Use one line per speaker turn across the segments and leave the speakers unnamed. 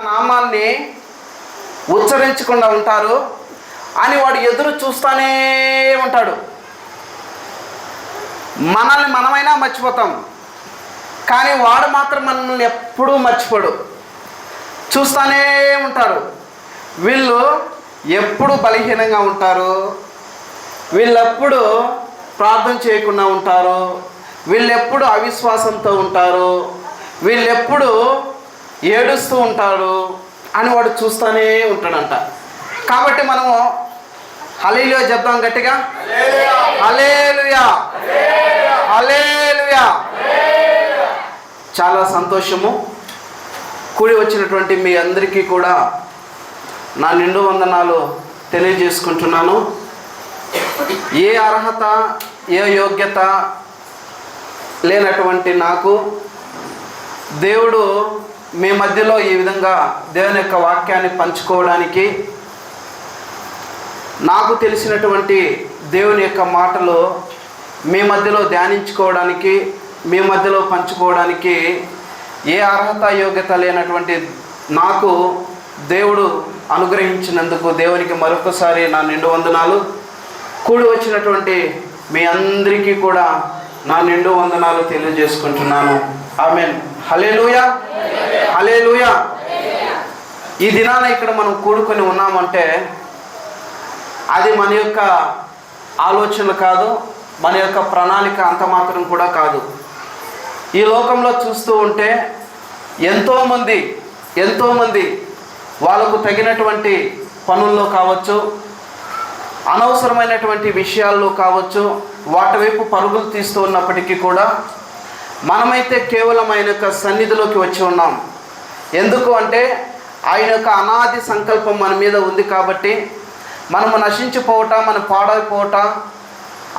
నామాన్ని ఉచ్చరించకుండా ఉంటారు అని వాడు ఎదురు చూస్తూనే ఉంటాడు. మనల్ని మనమైనా మర్చిపోతాం, కానీ వాడు మాత్రం మనల్ని ఎప్పుడూ మర్చిపోడు. చూస్తూనే ఉంటారు. వీళ్ళు ఎప్పుడు బలహీనంగా ఉంటారు, వీళ్ళెప్పుడు ప్రార్థన చేయకుండా ఉంటారు, వీళ్ళెప్పుడు అవిశ్వాసంతో ఉంటారు, వీళ్ళెప్పుడు ఏడుస్తూ ఉంటారు అని వాడు చూస్తూనే ఉంటాడంట. కాబట్టి మనము హల్లెలూయా చెప్దాం గట్టిగా, హల్లెలూయా హల్లెలూయా. చాలా సంతోషము. కూడి వచ్చినటువంటి మీ అందరికీ కూడా నా నిండు వందనాలు తెలియజేసుకుంటున్నాను. ఏ అర్హత ఏ యోగ్యత లేనటువంటి నాకు దేవుడు మీ మధ్యలో ఈ విధంగా దేవుని యొక్క వాక్యాన్ని పంచుకోవడానికి, నాకు తెలిసినటువంటి దేవుని యొక్క మాటలు మీ మధ్యలో ధ్యానించుకోవడానికి, మీ మధ్యలో పంచుకోవడానికి ఏ అర్హత యోగ్యత లేనటువంటి నాకు దేవుడు అనుగ్రహించినందుకు దేవునికి మరొకసారి నా నిండు వందనాలు. కూడి వచ్చినటువంటి మీ అందరికీ కూడా నా నిండు వందనాలు తెలియజేసుకుంటున్నాను. ఆమేన్. హల్లెలూయా హల్లెలూయా. ఈ దినాన ఇక్కడ మనం కూడుకొని ఉన్నామంటే అది మన యొక్క ఆలోచన కాదు, మన యొక్క ప్రణాళిక అంత మాత్రం కూడా కాదు. ఈ లోకంలో చూస్తూ ఉంటే ఎంతోమంది వాళ్ళకు తగినటువంటి పనుల్లో కావచ్చు, అనవసరమైనటువంటి విషయాల్లో కావచ్చు, వాటి వైపు పరుగులు తీస్తూ ఉన్నప్పటికీ కూడా మనమైతే కేవలం ఆయన యొక్క సన్నిధిలోకి వచ్చి ఉన్నాం. ఎందుకు అంటే ఆయన యొక్క అనాది సంకల్పం మన మీద ఉంది కాబట్టి, మనము నశించిపోవట, మన పాడైపోవట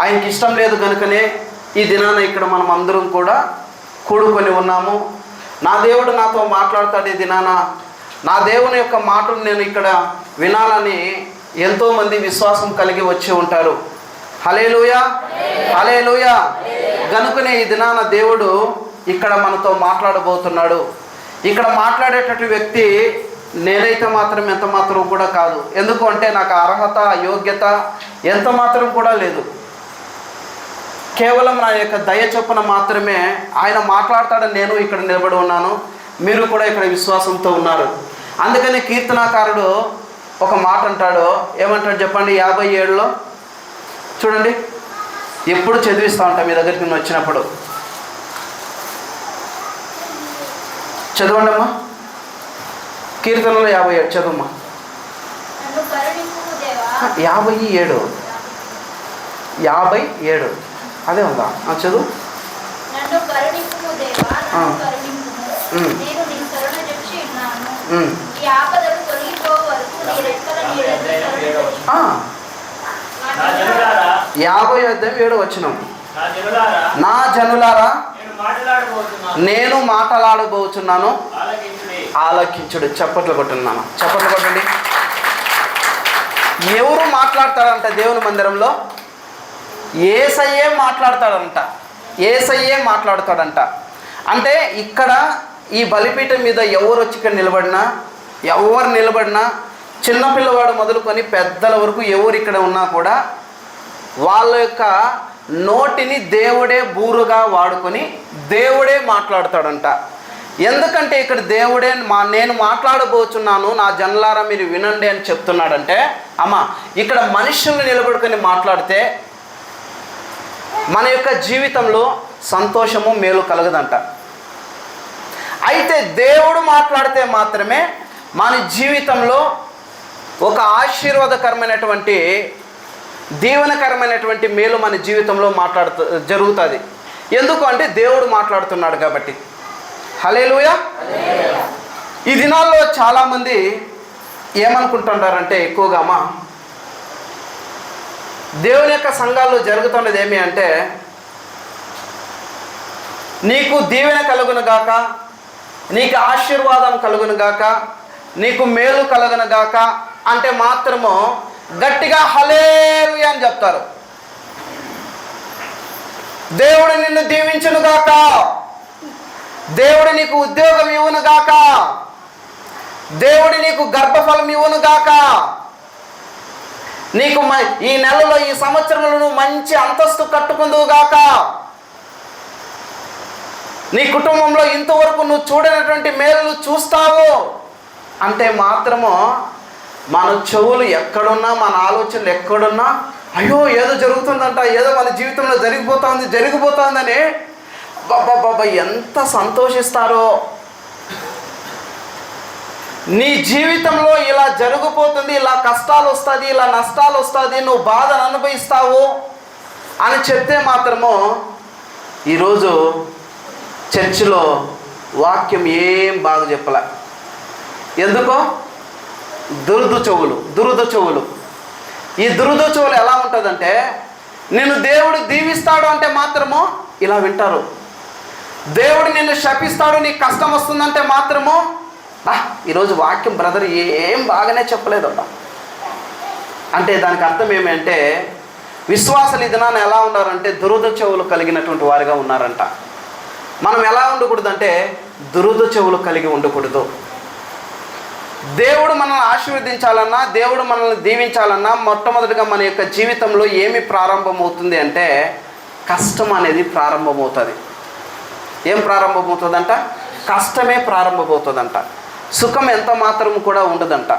ఆయనకి ఇష్టం లేదు కనుకనే ఈ దినాన ఇక్కడ మనం అందరం కూడా కూడుకొని ఉన్నాము. నా దేవుడు నాతో మాట్లాడతాడు ఈ దినాన. నా దేవుని యొక్క మాటలు నేను ఇక్కడ వినాలని ఎంతోమంది విశ్వాసం కలిగి వచ్చి ఉంటారు. హల్లెలూయా హల్లెలూయా. గనుకనే ఈ దినాన దేవుడు ఇక్కడ మనతో మాట్లాడబోతున్నాడు. ఇక్కడ మాట్లాడేటటువంటి వ్యక్తి నేనైతే మాత్రం ఎంత మాత్రం కూడా కాదు. ఎందుకు అంటే నాకు అర్హత యోగ్యత ఎంత మాత్రం కూడా లేదు. కేవలం నా యొక్క దయ చొప్పున మాత్రమే ఆయన మాట్లాడతాడని నేను ఇక్కడ నిలబడి ఉన్నాను. మీరు కూడా ఇక్కడ విశ్వాసంతో ఉన్నారు. అందుకని కీర్తనాకారుడు ఒక మాట అంటాడు. ఏమంటాడు చెప్పండి? 57లో చూడండి. ఎప్పుడు చదివిస్తూ ఉంటా మీ దగ్గరికి నేను వచ్చినప్పుడు. చదవండి అమ్మా. కీర్తనలో 57 చదువమ్మా. 57 అదే ఉందా? చదువు. యాభై 57 వచనం. నా జనులారా నేను మాట్లాడబోతున్నాను, ఆలకించుడు. చప్పట్లు కొట్టున్నాను, చప్పట్లు కొట్టండి. ఎవరు మాట్లాడతారంట దేవుని మందిరంలో? యేసయ్యే మాట్లాడతాడంట. యేసయ్యే మాట్లాడతాడంట. అంటే ఇక్కడ ఈ బలిపీఠం మీద ఎవరు వచ్చి ఇక్కడ నిలబడినా చిన్నపిల్లవాడు మొదలుకొని పెద్దల వరకు ఎవరు ఇక్కడ ఉన్నా కూడా వాళ్ళ యొక్క నోటిని దేవుడే బూరుగా వాడుకొని దేవుడే మాట్లాడతాడంట. ఎందుకంటే ఇక్కడ దేవుడే నేను మాట్లాడబోతున్నాను, నా జనులారా మీరు వినండి అని చెప్తున్నాడంటే, అమ్మా ఇక్కడ మనుషుల్ని నిలబడుకొని మాట్లాడితే మన యొక్క జీవితంలో సంతోషము మేలు కలగదంట. అయితే దేవుడు మాట్లాడితే మాత్రమే మన జీవితంలో ఒక ఆశీర్వాదకరమైనటువంటి దీవెనకరమైనటువంటి మేలు మన జీవితంలో జరుగుతుంది. ఎందుకు అంటే దేవుడు మాట్లాడుతున్నాడు కాబట్టి. హల్లెలూయా. ఈ దినాల్లో చాలామంది ఏమనుకుంటుంటారంటే ఎక్కువగా అమ్మా దేవుని యొక్క సంఘాల్లో జరుగుతున్నది ఏమి అంటే, నీకు దీవెన కలుగును గాక, నీకు ఆశీర్వాదం కలుగును గాక, నీకు మేలు కలుగును గాక అంటే మాత్రము గట్టిగా హల్లెలూయా అని చెప్తారు. దేవుడు నిన్ను దీవించును గాక, దేవుడు నీకు ఉద్యోగం ఇవ్వను గాక, దేవుడు నీకు గర్భఫలం ఇవ్వను గాక. నీకు ఈ నెలలో ఈ సంవత్సరంలో నువ్వు మంచి అంతస్తు కట్టుకుందువు గాక. నీ కుటుంబంలో ఇంతవరకు నువ్వు చూడనటువంటి మేలు చూస్తావు అంటే మాత్రము మన చెవులు ఎక్కడున్నా, మన ఆలోచనలు ఎక్కడున్నా, అయ్యో ఏదో జరుగుతుందంట, ఏదో మన జీవితంలో జరిగిపోతుందని బాబా ఎంత సంతోషిస్తారో. నీ జీవితంలో ఇలా జరిగిపోతుంది, ఇలా కష్టాలు వస్తుంది, ఇలా నష్టాలు వస్తుంది, నువ్వు బాధను అనుభవిస్తావు అని చెప్తే మాత్రము ఈరోజు చర్చిలో వాక్యం ఏం బాగా చెప్పలే. ఎందుకో దురద చెవులు. ఈ దురద చెవులు ఎలా ఉంటుందంటే, నిన్ను దేవుడు దీవిస్తాడు అంటే మాత్రము ఇలా వింటారు. దేవుడు నిన్ను శపిస్తాడు, నీకు కష్టం వస్తుందంటే మాత్రము ఈరోజు వాక్యం బ్రదర్ ఏం బాగానే చెప్పలేదట అంటే దానికి అర్థం ఏమంటే, విశ్వాసులు ఈ దినాన్ని ఎలా ఉన్నారంటే దురద చెవులు కలిగినటువంటి వారిగా ఉన్నారంట. మనం ఎలా ఉండకూడదంటే దురద చెవులు కలిగి ఉండకూడదు. దేవుడు మనల్ని ఆశీర్వదించాలన్నా, దేవుడు మనల్ని దీవించాలన్నా మొట్టమొదటిగా మన యొక్క జీవితంలో ఏమి ప్రారంభమవుతుంది అంటే కష్టం అనేది ప్రారంభమవుతుంది. ఏం ప్రారంభమవుతుందంట? కష్టమే ప్రారంభమవుతుందంట. సుఖం ఎంత మాత్రం కూడా ఉండదంట.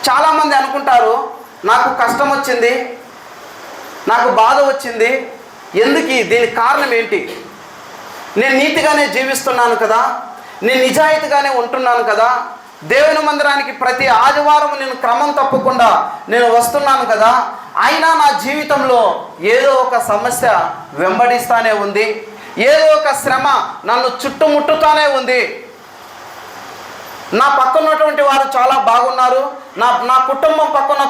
చాలామంది అనుకుంటారు, నాకు కష్టం వచ్చింది, నాకు బాధ వచ్చింది, ఎందుకు, దీనికి కారణం ఏంటి? నేను నీతిగానే జీవిస్తున్నాను కదా, నేను నిజాయితీగానే ఉంటున్నాను కదా, దేవుని మందిరానికి ప్రతి ఆదివారం నేను క్రమం తప్పకుండా నేను వస్తున్నాను కదా, అయినా నా జీవితంలో ఏదో ఒక సమస్య వెంబడిస్తానే ఉంది, ఏదో ఒక శ్రమ నన్ను చుట్టుముట్టుతానే ఉంది. నా పక్కన ఉన్నటువంటి వారు చాలా బాగున్నారు, నా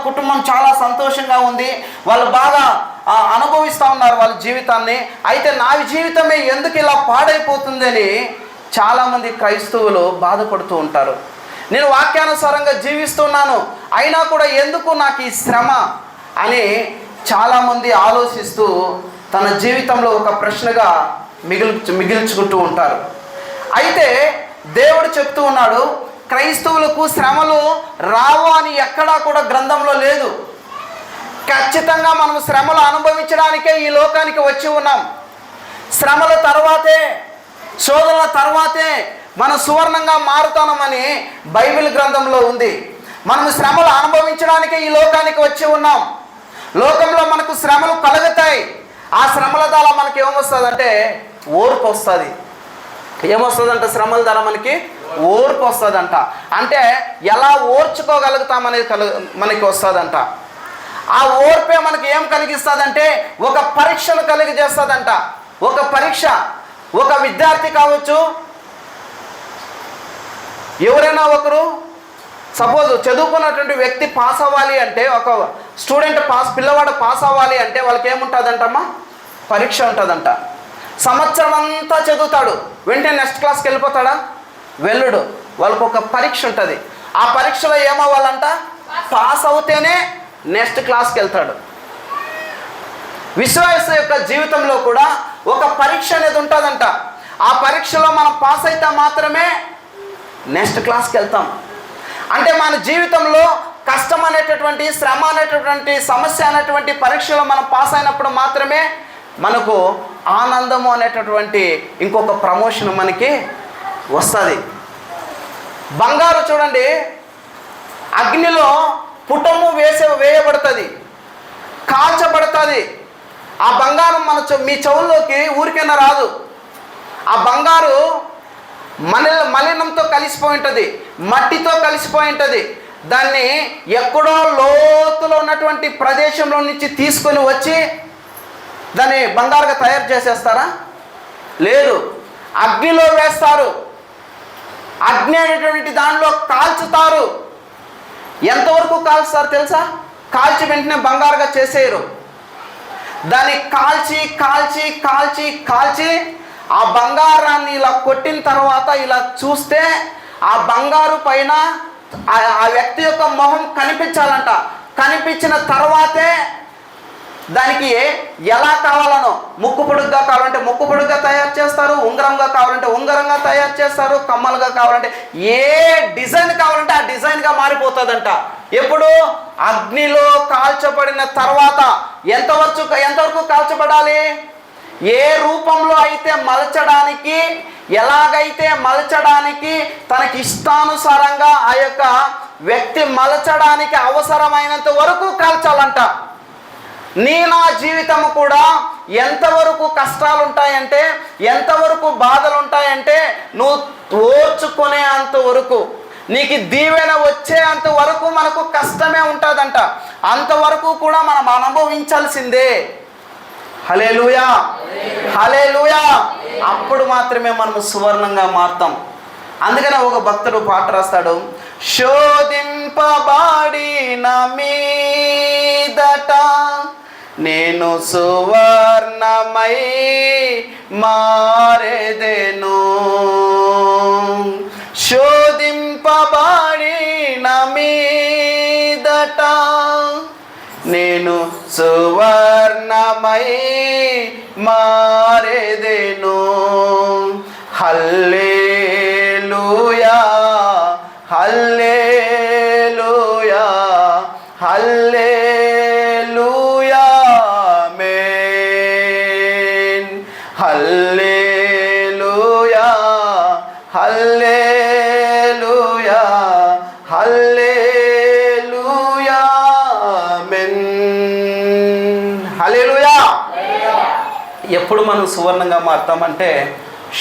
కుటుంబం చాలా సంతోషంగా ఉంది, వాళ్ళు బాగా అనుభవిస్తూ ఉన్నారు వాళ్ళ జీవితాన్ని, అయితే నా జీవితమే ఎందుకు ఇలా పాడైపోతుందని చాలామంది క్రైస్తవులు బాధపడుతూ ఉంటారు. నేను వాక్యానుసారంగా జీవిస్తున్నాను, అయినా కూడా ఎందుకు నాకు ఈ శ్రమ అని చాలామంది ఆలోచిస్తూ తన జీవితంలో ఒక ప్రశ్నగా మిగిల్చుకుంటూ ఉంటారు. అయితే దేవుడు చెప్తూ ఉన్నాడు, క్రైస్తవులకు శ్రమలు రావు అని ఎక్కడా కూడా గ్రంథంలో లేదు. ఖచ్చితంగా మనం శ్రమలు అనుభవించడానికే ఈ లోకానికి వచ్చి ఉన్నాం. శ్రమల తర్వాతే, శోధనల తర్వాతే మనం సువర్ణంగా మారుతామని బైబిల్ గ్రంథంలో ఉంది. మనం శ్రమలు అనుభవించడానికే ఈ లోకానికి వచ్చి ఉన్నాం. లోకంలో మనకు శ్రమలు కలుగుతాయి. ఆ శ్రమల ద్వారా మనకి ఏమొస్తుందంటే ఓర్పు వస్తుంది. ఏమొస్తుందంట? శ్రమల ద్వారా మనకి ఓర్పు వస్తుందంట. అంటే ఎలా ఓర్చుకోగలుగుతామనేది మనకి వస్తుందంట. ఆ ఓర్పే మనకి ఏం కలిగిస్తుందంటే ఒక పరీక్షను కలిగజేస్తుందంట. ఒక పరీక్ష, ఒక విద్యార్థి కావచ్చు, ఎవరైనా ఒకరు సపోజ్ చదువుకున్నటువంటి వ్యక్తి పాస్ అవ్వాలి అంటే, ఒక స్టూడెంట్ పిల్లవాడు పాస్ అవ్వాలి అంటే వాళ్ళకి ఏముంటుందంటమ్మా? పరీక్ష ఉంటుందంట. సంవత్సరం అంతా చదువుతాడు, వెంటనే నెక్స్ట్ క్లాస్కి వెళ్ళిపోతాడా? వెళ్ళడు. వాళ్ళకు ఒక పరీక్ష ఉంటుంది. ఆ పరీక్షలో ఏమవ్వాలంట? పాస్ అవుతేనే నెక్స్ట్ క్లాస్కి వెళ్తాడు. విశ్వాస యొక్క జీవితంలో కూడా ఒక పరీక్ష అనేది ఉంటుందంట. ఆ పరీక్షలో మనం పాస్ అయితే మాత్రమే నెక్స్ట్ క్లాస్కి వెళ్తాం. అంటే మన జీవితంలో కష్టం అనేటటువంటి, శ్రమ అనేటటువంటి, సమస్య అనేటువంటి పరీక్షలో మనం పాస్ అయినప్పుడు మాత్రమే మనకు ఆనందము అనేటటువంటి ఇంకొక ప్రమోషన్ మనకి వస్తుంది. బంగారు చూడండి, అగ్నిలో పుటము వేయబడుతుంది, కాల్చబడుతుంది. ఆ బంగారం మీ చెవుల్లోకి ఊరికైనా రాదు. ఆ బంగారు మలినంతో కలిసిపోయి ఉంటుంది, మట్టితో కలిసిపోయి ఉంటుంది. దాన్ని ఎక్కడో లోతులో ఉన్నటువంటి ప్రదేశంలో నుంచి తీసుకొని వచ్చి దాన్ని బంగారుగా తయారు చేసేస్తారా? లేదు, అగ్నిలో వేస్తారు. అగ్ని అనేటువంటి దానిలో కాల్చుతారు. ఎంతవరకు కాల్చుతారు తెలుసా? కాల్చి వెంటనే బంగారుగా చేసేయరు. దాన్ని కాల్చి కాల్చి కాల్చి కాల్చి ఆ బంగారాన్ని ఇలా కొట్టిన తర్వాత ఇలా చూస్తే ఆ బంగారు పైన ఆ వ్యక్తి యొక్క మొహం కనిపించాలంట. కనిపించిన తర్వాతే దానికి ఎలా కావాలనో, ముక్కు పొడుగ్గా కావాలంటే ముక్కు పొడుగ్గా తయారు చేస్తారు, ఉంగరంగా కావాలంటే ఉంగరంగా తయారు చేస్తారు, కమ్మలుగా కావాలంటే ఏ డిజైన్ కావాలంటే ఆ డిజైన్గా మారిపోతుందంట. ఎప్పుడు? అగ్నిలో కాల్చబడిన తర్వాత. ఎంతవరకు కాల్చబడాలి? ఏ రూపంలో అయితే మలచడానికి, ఎలాగైతే మలచడానికి తనకి ఇష్టానుసారంగా ఆ యొక్క వ్యక్తి మలచడానికి అవసరమైనంత వరకు కాల్చాలంట. నా జీవితము కూడా ఎంతవరకు కష్టాలు ఉంటాయంటే, ఎంతవరకు బాధలు ఉంటాయంటే, నువ్వు ఓర్చుకునే అంతవరకు, నీకు దీవెన వచ్చే అంతవరకు మనకు కష్టమే ఉంటుందంట. అంతవరకు కూడా మనం అనుభవించాల్సిందే. హల్లెలూయా, హల్లెలూయా. అప్పుడు మాత్రమే మనము సువర్ణంగా మారుతాం. అందుకనే ఒక భక్తుడు పాట రాస్తాడు, శోధింపబడిన మీదట నేను సువర్ణమై మారెదెను. శోధింపబడిన మీదట నేను సువర్ణమై మారెదెను. హల్లెలూయా, హల్లెలూయా, హల్లెలూయా, ఆమేన్. హల్లెలూయా, హల్లెలూయా, హల్లెలూయా, ఆమేన్. హల్లెలూయా. ఎప్పుడు మనం సువర్ణంగా మారుతామంటే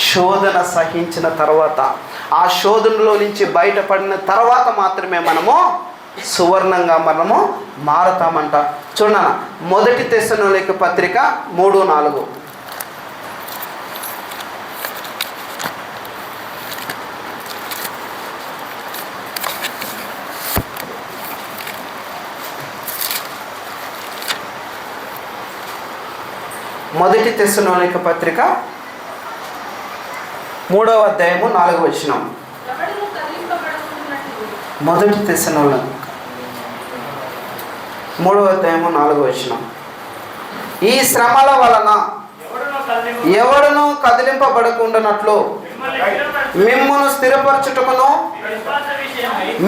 శోధన సహించిన తర్వాత, ఆ శోధనలో నుంచి బయటపడిన తర్వాత మాత్రమే మనము సువర్ణంగా మనము మారుతామంట. చూడనా, 1 తెస్సలోనిక పత్రిక 3:4. మొదటి తెస్సలోనిక పత్రిక 3వ అధ్యాయము 4వ వచనం. 1 తెస్సలోనిక 3వ అధ్యాయము 4వ వచనం. ఈ శ్రమల వలన ఎవడును కదిలింపబడకుండానట్లు మిమ్మును స్థిరపరచుటకును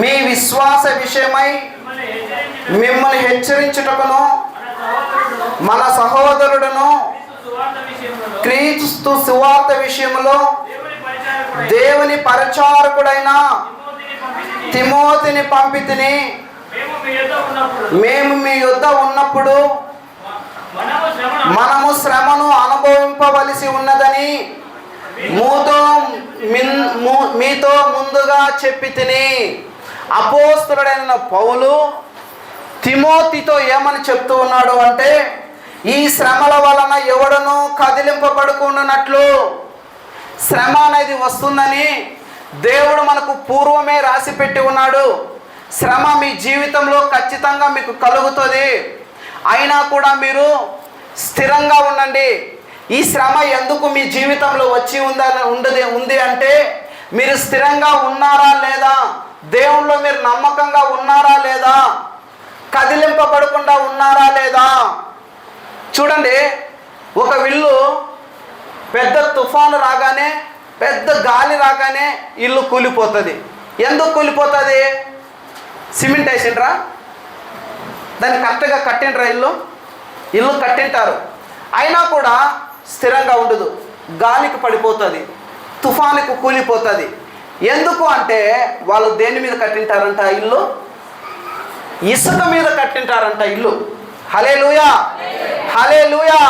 మీ విశ్వాస విషయమై మిమ్మల్ని హెచ్చరించుటకును మన సహోదరుడును క్రీస్తు సువార్త విషయంలో దేవుని పరిచారకుడైన తిమోతిని పంపితిని. మేము మీ యొద్ద ఉన్నప్పుడు మనము శ్రమను అనుభవింపవలసి ఉన్నదని మీతో ముందుగా చెప్పి తిని. అపోస్తలుడైన పౌలు తిమోతితో ఏమని చెప్తూ ఉన్నాడు అంటే, ఈ శ్రమల వలన ఎవడను కదిలింపబడుకున్నట్లు, శ్రమ అనేది వస్తుందని దేవుడు మనకు పూర్వమే రాసి పెట్టి ఉన్నాడు. శ్రమ మీ జీవితంలో ఖచ్చితంగా మీకు కలుగుతుంది. అయినా కూడా మీరు స్థిరంగా ఉండండి. ఈ శ్రమ ఎందుకు మీ జీవితంలో వచ్చి ఉంది అంటే, మీరు స్థిరంగా ఉన్నారా లేదా, దేవుళ్ళో మీరు నమ్మకంగా ఉన్నారా లేదా, కదిలింపబడకుండా ఉన్నారా లేదా. చూడండి, ఒక ఇల్లు పెద్ద తుఫాను రాగానే, పెద్ద గాలి రాగానే ఇల్లు కూలిపోతుంది. ఎందుకు కూలిపోతుంది? సిమెంట్ వేసిండ్రా, దాన్ని కరెక్ట్గా కట్టిండ్రా, ఇల్లు కట్టింటారు, అయినా కూడా స్థిరంగా ఉండదు, గాలికి పడిపోతుంది, తుఫానుకు కూలిపోతుంది. ఎందుకు అంటే వాళ్ళు దేని మీద కట్టింటారంట? ఇల్లు ఇసుక మీద కట్టింటారంట ఇల్లు. హల్లెలూయా, హల్లెలూయా.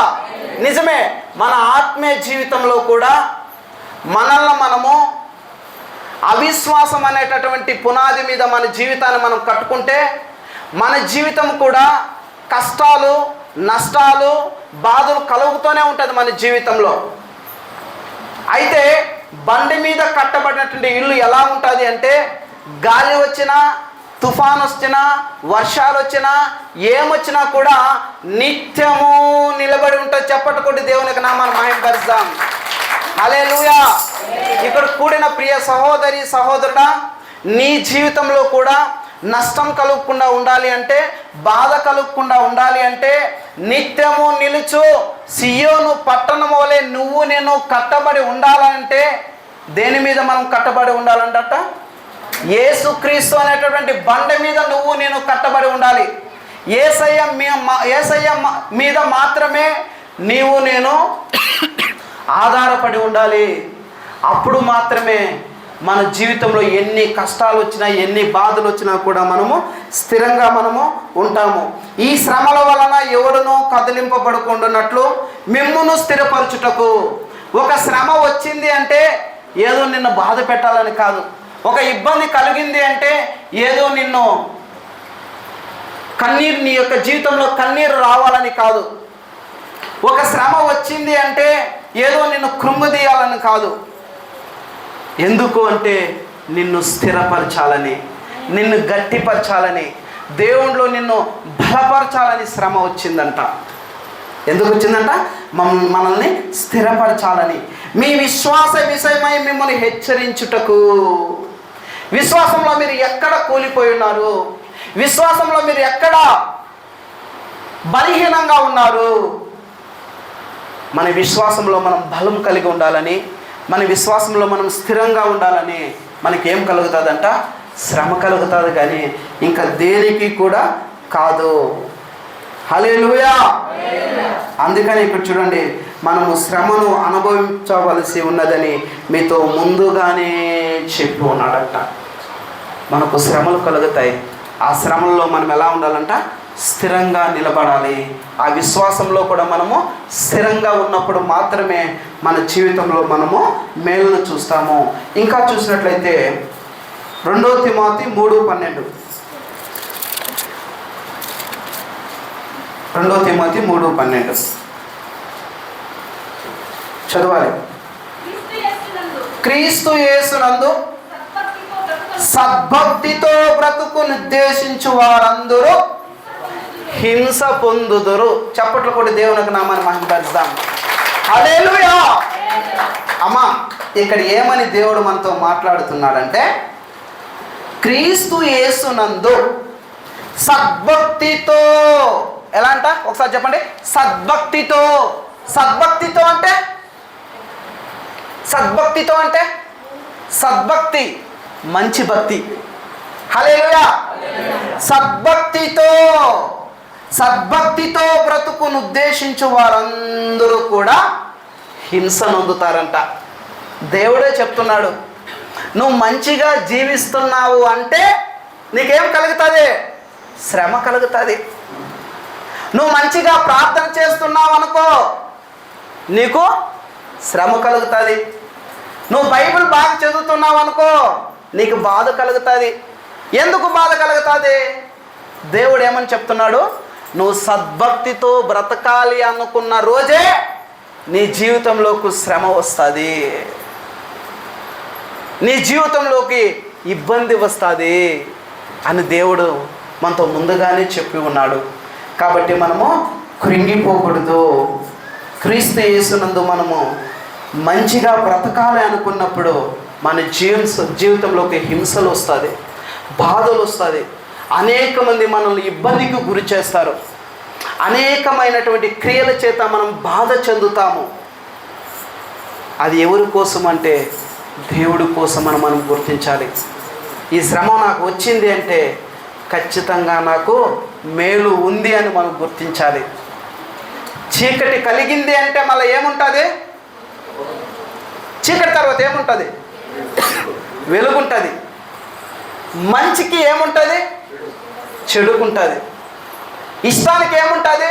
నిజమే, మన ఆత్మీయ జీవితంలో కూడా మనల్ని మనము అవిశ్వాసం అనేటటువంటి పునాది మీద మన జీవితాన్ని మనం కట్టుకుంటే మన జీవితం కూడా కష్టాలు, నష్టాలు, బాధలు కలుగుతూనే ఉంటుంది మన జీవితంలో. అయితే బండి మీద కట్టబడినటువంటి ఇల్లు ఎలా ఉంటుంది అంటే, గాలి వచ్చినా, తుఫాన్ వచ్చినా, వర్షాలు వచ్చినా, ఏమొచ్చినా కూడా నిత్యము నిలబడి ఉంటుంది. చెప్పట కొట్టి దేవునికి నామాన్ని మహిమపరుద్దాం. హల్లెలూయా. ఇక్కడ కూడిన ప్రియ సహోదరి, సహోదరుడా, నీ జీవితంలో కూడా నష్టం కలుగకుండా ఉండాలి అంటే, బాధ కలుగకుండా ఉండాలి అంటే, నిత్యము నిలుచు సియోను పట్టణం వలె నువ్వు నేను కట్టబడి ఉండాలంటే దేని మీద మనం కట్టబడి ఉండాలంట? యేసుక్రీస్తు అనేటటువంటి బండ మీద నువ్వు నేను కట్టబడి ఉండాలి. యేసయ్య మీద మాత్రమే నీవు నేను ఆధారపడి ఉండాలి. అప్పుడు మాత్రమే మన జీవితంలో ఎన్ని కష్టాలు వచ్చినా, ఎన్ని బాధలు వచ్చినా కూడా మనము స్థిరంగా ఉంటాము. ఈ శ్రమల వలన ఎవడునూ కదిలింపబడకుండానట్లు మిమ్మును స్థిరపరచుటకు. ఒక శ్రమ వచ్చింది అంటే ఏదో నిన్ను బాధ పెట్టాలని కాదు. ఒక ఇబ్బంది కలిగింది అంటే ఏదో నిన్ను కన్నీరు, నీ యొక్క జీవితంలో కన్నీరు రావాలని కాదు. ఒక శ్రమ వచ్చింది అంటే ఏదో నిన్ను కృంగదీయాలని కాదు. ఎందుకు అంటే నిన్ను స్థిరపరచాలని, నిన్ను గట్టిపరచాలని, దేవునిలో నిన్ను బలపరచాలని శ్రమ వచ్చిందంట. ఎందుకు వచ్చిందంట? మనల్ని స్థిరపరచాలని. మీ విశ్వాస విషయమై మిమ్మల్ని హెచ్చరించుటకు. విశ్వాసంలో మీరు ఎక్కడ కూలిపోయి ఉన్నారు? విశ్వాసంలో మీరు ఎక్కడ బలహీనంగా ఉన్నారు? మన విశ్వాసంలో మనం బలం కలిగి ఉండాలని, మన విశ్వాసంలో మనం స్థిరంగా ఉండాలని మనకేం కలుగుతుందంట? శ్రమ కలుగుతుంది, కానీ ఇంకా దేనికి కూడా కాదు. హల్లెలూయా. అందుకని ఇక్కడ చూడండి, మనము శ్రమను అనుభవించవలసి ఉన్నదని మీతో ముందుగానే చెప్పి ఉన్నాడట. మనకు శ్రమలు కలుగుతాయి. ఆ శ్రమల్లో మనం ఎలా ఉండాలంట? స్థిరంగా నిలబడాలి. ఆ విశ్వాసంలో కూడా మనము స్థిరంగా ఉన్నప్పుడు మాత్రమే మన జీవితంలో మనము మేలును చూస్తాము. ఇంకా చూసినట్లయితే 2 తిమోతి 3:12. 2 తిమోతి 3:12 చదవాలి. క్రీస్తు యేసునందు సద్భక్తితో బ్రతుకు నిర్దేశించు వారందరూ హింస పొందుదురు. చప్పట్లు కొట్టి దేవునికి నామాన్ని మహిమపరుద్దాం. హల్లెలూయా. అమ్మా, ఇక్కడ ఏమని దేవుడు మనతో మాట్లాడుతున్నాడంటే, క్రీస్తు యేసునందు సద్భక్తితో. ఎలా అంట? ఒకసారి చెప్పండి. సద్భక్తితో. సద్భక్తితో అంటే, సద్భక్తితో అంటే సద్భక్తి, మంచి భక్తి. హల్లెలూయా. సద్భక్తితో, సద్భక్తితో బ్రతుకును ఉద్దేశించు వారందరూ కూడా హింస నొందుతారంట. దేవుడే చెప్తున్నాడు, నువ్వు మంచిగా జీవిస్తున్నావు అంటే నీకేం కలుగుతుంది? శ్రమ కలుగుతుంది. నువ్వు మంచిగా ప్రార్థన చేస్తున్నావు అనుకో, నీకు శ్రమ కలుగుతుంది. నువ్వు బైబిల్ బాగా చదువుతున్నావు అనుకో, నీకు బాధ కలుగుతుంది. ఎందుకు బాధ కలుగుతుంది? దేవుడు ఏమని చెప్తున్నాడు? నువ్వు సద్భక్తితో బ్రతకాలి అనుకున్న రోజే నీ జీవితంలోకి శ్రమ వస్తుంది, నీ జీవితంలోకి ఇబ్బంది వస్తుంది అని దేవుడు మనతో ముందుగానే చెప్పి ఉన్నాడు. కాబట్టి మనము కృంగిపోకూడదు. క్రీస్తు యేసునందు మనము మంచిగా బ్రతకాలి అనుకున్నప్పుడు మన జీవితంలోకి హింసలు వస్తుంది, బాధలు వస్తుంది. అనేక మంది మనల్ని ఇబ్బందికి గురి చేస్తారు. అనేకమైనటువంటి క్రియల చేత మనం బాధ చెందుతాము. అది ఎవరి కోసం అంటే దేవుడి కోసం మనం గుర్తించాలి. ఈ శ్రమ నాకు వచ్చింది అంటే ఖచ్చితంగా నాకు మేలు ఉంది అని మనం గుర్తించాలి. చీకటి కలిగింది అంటే మళ్ళీ ఏముంటుంది? చీకటి తర్వాత ఏముంటుంది? వెలుగుంటుంది. మంచికి ఏముంటుంది? చెడుకుంటుంది. ఇష్టానికి ఏముంటుంది?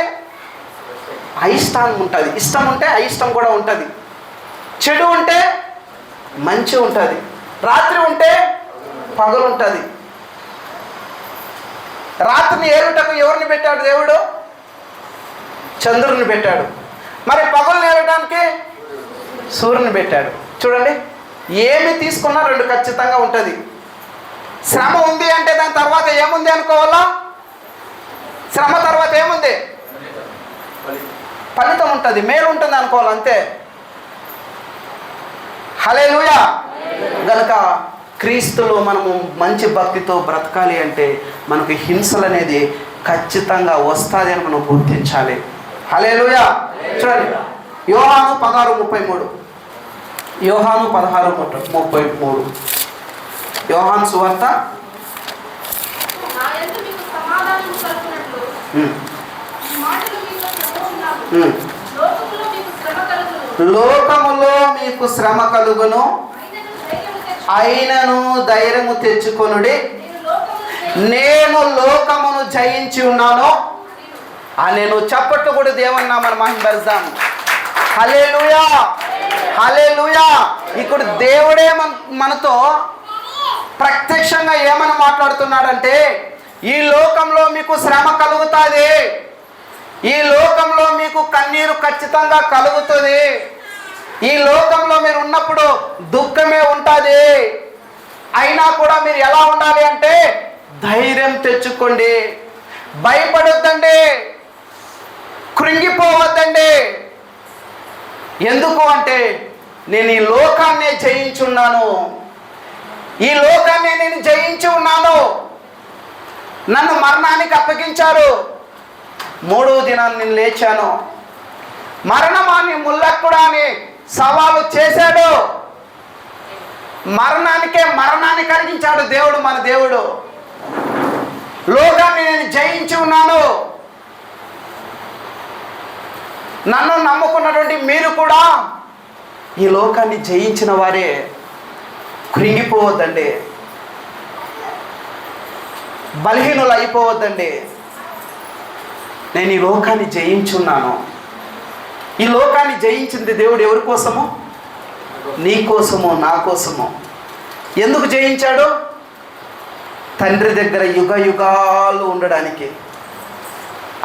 అయిష్టం ఉంటుంది. ఇష్టం ఉంటే అయిష్టం కూడా ఉంటుంది. చెడు ఉంటే మంచి ఉంటుంది. రాత్రి ఉంటే పగలు ఉంటుంది. రాత్రిని ఏరుటకు ఎవరిని పెట్టాడు దేవుడు? చంద్రుని పెట్టాడు. మరి పగలు ఏరడానికి సూర్యుని పెట్టాడు. చూడండి, ఏమి తీసుకున్నా రెండు ఖచ్చితంగా ఉంటుంది. శ్రమ ఉంది అంటే దాని తర్వాత ఏముంది అనుకోవాలా? శ్రమ తర్వాత ఏముంది? ఫలితం ఉంటుంది, మేలు ఉంటుంది అనుకోవాలి, అంతే. హల్లెలూయా. గనుక క్రీస్తులో మనము మంచి భక్తితో బ్రతకాలి అంటే మనకు హింసలు అనేది ఖచ్చితంగా వస్తుంది అని మనం గుర్తించాలి. హల్లెలూయా. చూడండి, యోహాను 16:33. యోహాను 16:33. యోహాను సువార్త లోకములో మీకు శ్రమ కలుగును, అయినను ధైర్యము తెచ్చుకొనుడి, నేను లోకమును జయించి ఉన్నాను అని. నేను చప్పట్లు కూడా దేవుని నామమున మహిమపరుద్దాం. హల్లెలూయా, హల్లెలూయా. ఇక్కడ దేవుడే మనతో ప్రత్యక్షంగా ఏమని మాట్లాడుతున్నాడంటే, ఈ లోకంలో మీకు శ్రమ కలుగుతుంది, ఈ లోకంలో మీకు కన్నీరు ఖచ్చితంగా కలుగుతుంది, ఈ లోకంలో మీరు ఉన్నప్పుడు దుఃఖమే ఉంటుంది. అయినా కూడా మీరు ఎలా ఉండాలి అంటే ధైర్యం తెచ్చుకోండి, భయపడొద్దండి, కృంగిపోవద్దండి. ఎందుకు అంటే నేను ఈ లోకాన్నే జయించున్నాను, ఈ లోకాన్ని నేను జయించి ఉన్నాను. నన్ను మరణానికి అప్పగించారు, 3వ దినాన్ని నేను లేచాను. మరణమాన్ని ముల్లక్కుడా అని సవాలు చేశాడు. మరణాన్ని కలిగించాడు దేవుడు, మన దేవుడు. లోకాన్ని నేను జయించి ఉన్నాను. నన్ను నమ్ముకున్నటువంటి మీరు కూడా ఈ లోకాన్ని జయించిన వారే. కృంగిపోవద్దండి, బలహీనులు అయిపోవద్దండి. నేను ఈ లోకాన్ని జయించున్నాను. ఈ లోకాన్ని జయించింది దేవుడు ఎవరి కోసము? నీ కోసము, నా కోసము. ఎందుకు జయించాడు? తండ్రి దగ్గర యుగ యుగాలు ఉండడానికి,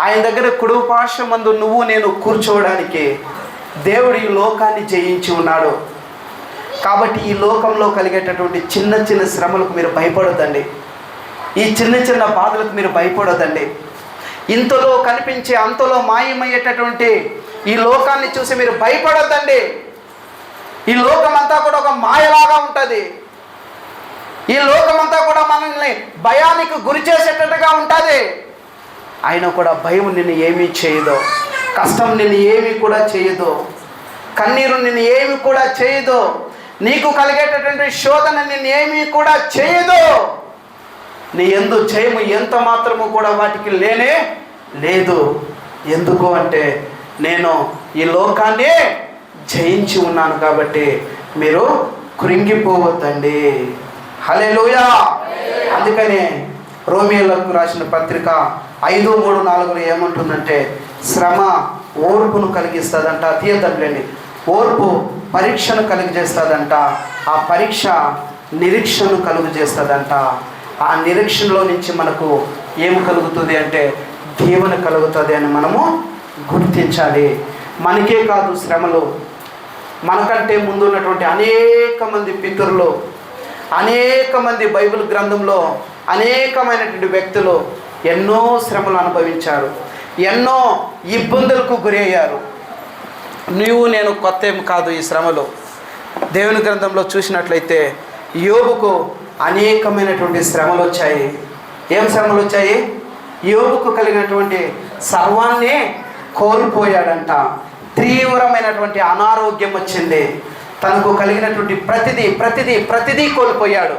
ఆయన దగ్గర కుడిపార్శ్వమందు నువ్వు నేను కూర్చోవడానికి దేవుడు ఈ లోకాన్ని జయించి ఉన్నాడు. కాబట్టి ఈ లోకంలో కలిగేటటువంటి చిన్న చిన్న శ్రమలకు మీరు భయపడొద్దండి, ఈ చిన్న చిన్న బాధలకు మీరు భయపడొద్దండి. ఇంతలో కనిపించే అంతలో మాయమయ్యేటటువంటి ఈ లోకాన్ని చూసి మీరు భయపడొద్దండి. ఈ లోకమంతా కూడా ఒక మాయలాగా ఉంటుంది. ఈ లోకమంతా కూడా మనల్ని భయానికి గురి చేసేటట్టుగా ఉంటుంది. అయినా కూడా భయం నిన్ను ఏమీ చేయదు, కష్టం నిన్ను ఏమీ కూడా చేయదు, కన్నీరు నిన్ను ఏమీ కూడా చేయదు, నీకు కలిగేటటువంటి శోధన నిన్ను ఏమీ కూడా చేయదు. నీ యందు జయము ఎంత మాత్రము కూడా వాటికి లేనే లేదు. ఎందుకు అంటే నేను ఈ లోకాన్ని జయించి ఉన్నాను కాబట్టి మీరు కృంగిపోవద్దండి. హల్లెలూయా. అందుకనే రోమియోలకు రాసిన పత్రిక 5:3-4 ఏమంటుందంటే, శ్రమ ఓర్పును కలిగిస్తుందంట. తీయతండి, ఓర్పు పరీక్షను కలిగజేస్తుందంట, ఆ పరీక్ష నిరీక్షను కలుగజేస్తుందంట. ఆ నిరీక్షణలో నుంచి మనకు ఏం కలుగుతుంది అంటే దీవెన కలుగుతుంది అని మనము గుర్తించాలి. మనకే కాదు శ్రమలు, మనకంటే ముందు ఉన్నటువంటి అనేక మంది పితరులు, అనేక మంది బైబిల్ గ్రంథంలో అనేకమైనటువంటి వ్యక్తులు ఎన్నో శ్రమలు అనుభవించారు, ఎన్నో ఇబ్బందులకు గురి అయ్యారు. నువ్వు నేను కొత్త ఏం కాదు ఈ శ్రమలు. దేవుని గ్రంథంలో చూసినట్లయితే యోబుకు అనేకమైనటువంటి శ్రమలు వచ్చాయి. ఏం శ్రమలు వచ్చాయి? యోబుకు కలిగినటువంటి సర్వాన్ని కోల్పోయాడంట. తీవ్రమైనటువంటి అనారోగ్యం వచ్చింది. తనకు కలిగినటువంటి ప్రతిదీ కోల్పోయాడు.